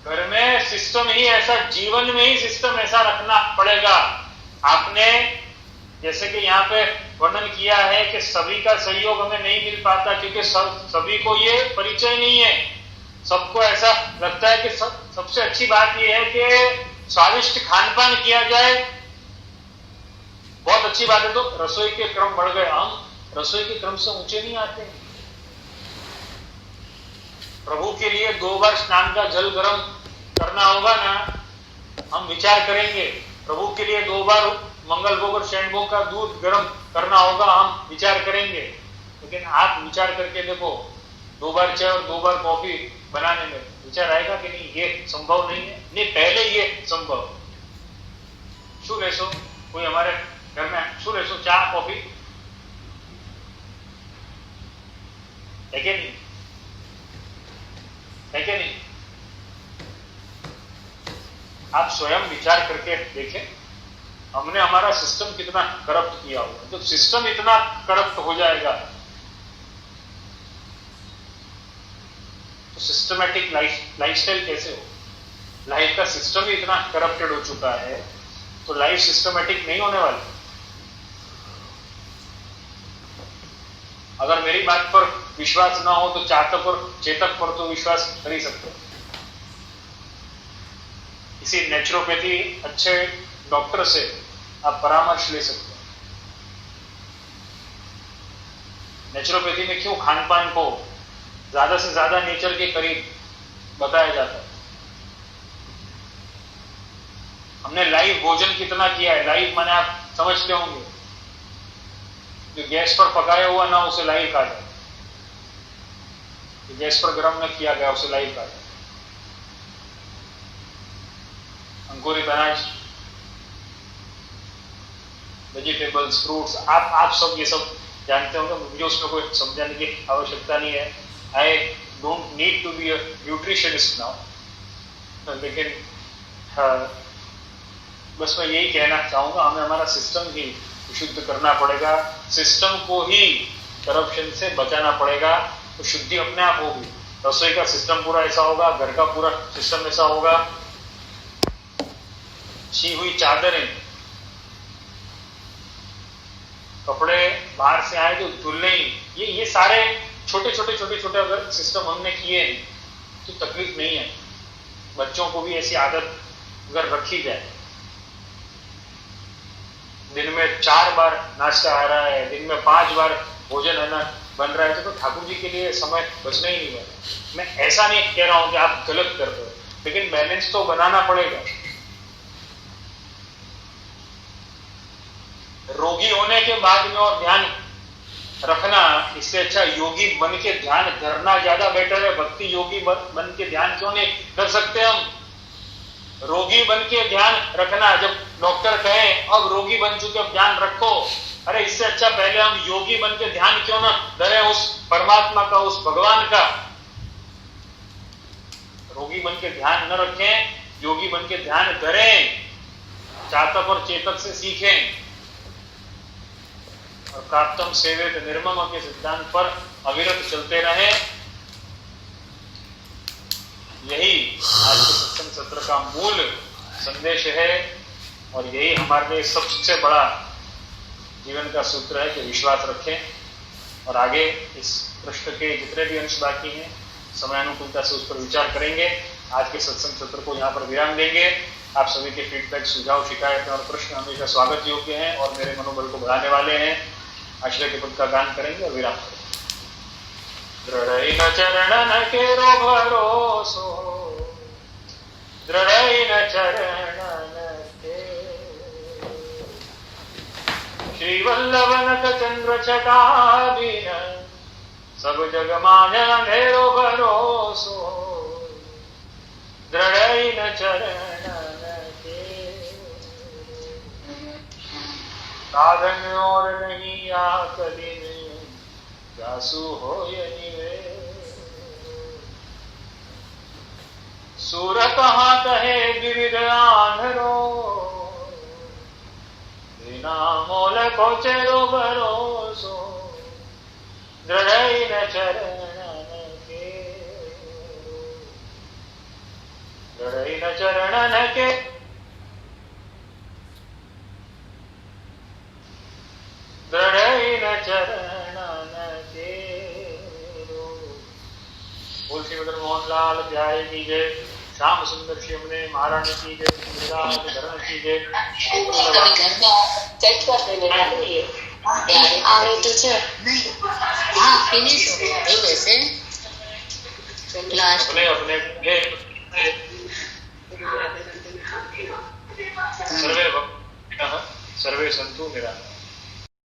घर में सिस्टम ही ऐसा, जीवन में ही सिस्टम ऐसा रखना पड़ेगा। आपने जैसे कि यहाँ पे वर्णन किया है कि सभी का सहयोग हमें नहीं मिल पाता, क्योंकि सभी को ये परिचय नहीं है। सबको ऐसा लगता है कि सबसे अच्छी बात यह है कि स्वादिष्ट खानपान किया जाए, बहुत अच्छी बात है। तो रसोई के क्रम बढ़ गए, हम रसोई के क्रम से ऊंचे नहीं आते हैं। प्रभु के लिए 2 बार स्नान का जल गर्म करना होगा ना, हम विचार करेंगे। प्रभु के लिए 2 बार मंगल भोग और शयन भोग का दूध गर्म करना होगा, हम विचार करेंगे। लेकिन आप विचार करके देखो, 2 बार चाय और 2 बार कॉफी बनाने में विचार आएगा कि नहीं? ये संभव नहीं है। नहीं, पहले ये संभव। शू लेसो, कोई हमारे घर में शू लेसो, चाय कॉफी है कि नहीं? है कि नहीं? आप स्वयं विचार करके देखें, हमने हमारा सिस्टम कितना करप्ट किया हुआ। जब सिस्टम इतना करप्ट हो जाएगा तो सिस्टमैटिक लाइफस्टाइल कैसे हो? लाइफ का सिस्टम ही इतना करप्टेड हो चुका है, तो लाइफ सिस्टमैटिक नहीं होने वाली। अगर मेरी बात पर विश्वास ना हो तो चातक और चेतक पर तो विश्वास कर ही सकते हो। किसी नेचुरोपैथी अच्छे डॉक्टर से आप परामर्श ले सकते हो। नेचुरोपैथी में क्यों खानपान को ज्यादा से ज्यादा नेचर के करीब बताया जाता है? हमने लाइव भोजन कितना किया है। लाइव माने आप समझते होंगे, जो गैस पर पकाया हुआ ना उसे लाइव कहा जाए, गैस पर गर्म न किया गया उसे लाइव कहा जाए। अंकुरित अनाज, वेजिटेबल्स, फ्रूट्स, आप सब ये सब जानते होंगे, मुझे उसमें कोई समझाने की आवश्यकता नहीं है। I don't need to be a nutritionist now, लेकिन बस मैं यही कहना चाहूंगा, हमें हमारा सिस्टम ही विशुद्ध करना पड़ेगा, सिस्टम को ही करप्शन से बचाना पड़ेगा, तो शुद्धि अपने आप होगी। रसोई का सिस्टम पूरा ऐसा होगा, घर का पूरा सिस्टम ऐसा होगा। छी हुई चादरें कपड़े बाहर से आए तो धुलने ही, ये सारे छोटे छोटे अगर सिस्टम हमने किए हैं तो तकलीफ नहीं है। बच्चों को भी ऐसी आदत अगर रखी जाए, दिन में 4 बार नाश्ता आ रहा है, दिन में 5 बार भोजन है ना बन रहा है, तो ठाकुर जी के लिए समय बचना ही नहीं बना। मैं ऐसा नहीं कह रहा हूं कि आप गलत कर रहे हो, लेकिन बैलेंस तो बनाना पड़ेगा। रोगी होने के बाद में और ध्यान रखना, इससे अच्छा योगी बन के ध्यान धरना ज्यादा बेटर है। भक्ति योगी बन के ध्यान क्यों नहीं कर सकते हम? रोगी बन के ध्यान रखना, जब डॉक्टर कहे अब रोगी बन चुके अब ध्यान रखो, अरे इससे अच्छा पहले हम योगी बन के ध्यान क्यों ना धरे उस परमात्मा का, उस भगवान का। रोगी बन के ध्यान न रखें, योगी बन के ध्यान धरें, चातक और चेतक से सीखें और प्राप्तम सेवेत निर्मम के सिद्धांत पर अविरत चलते रहें। यही आज के सत्संग सत्र का मूल संदेश है और यही हमारे लिए सबसे बड़ा जीवन का सूत्र है कि विश्वास रखें और आगे इस पृष्ठ के जितने भी अंश बाकी हैं समयानुकूलता से उस पर विचार करेंगे। आज के सत्संग सत्र को यहाँ पर विराम देंगे। आप सभी के फीडबैक, सुझाव, शिकायतें और प्रश्न हमेशा स्वागत योग्य हैं और मेरे मनोबल को बढ़ाने वाले हैं। आश्रय के पद का गान करेंगे और विराम करेंगे। दृढ़ चरणन केरो भरोसो, दृढ़ चरणन के श्री वल्लभनक चंद्र छटाबिन, सब जग मान अंधेरो भरोसो, दृढ़ चरणन के साधन और नहीं आकली में, जासु हो निवे सूर कहाँ कहे विविध आंधरो, बिना मोल को चेरो भरोसो, दृढ़ चरणन के, दृढ़ चरणन के, दृढ़ चरणन के। बोल श्री मदन मोहन लाल प्यारे की जय, श्याम सुंदर शिवने महारानी की जय, धरण की जय। આવે તો છે હા ફિનિશ થઈ જશે લાસ્ટ अपने अपने सर्वे सर्वे संतु निरामय।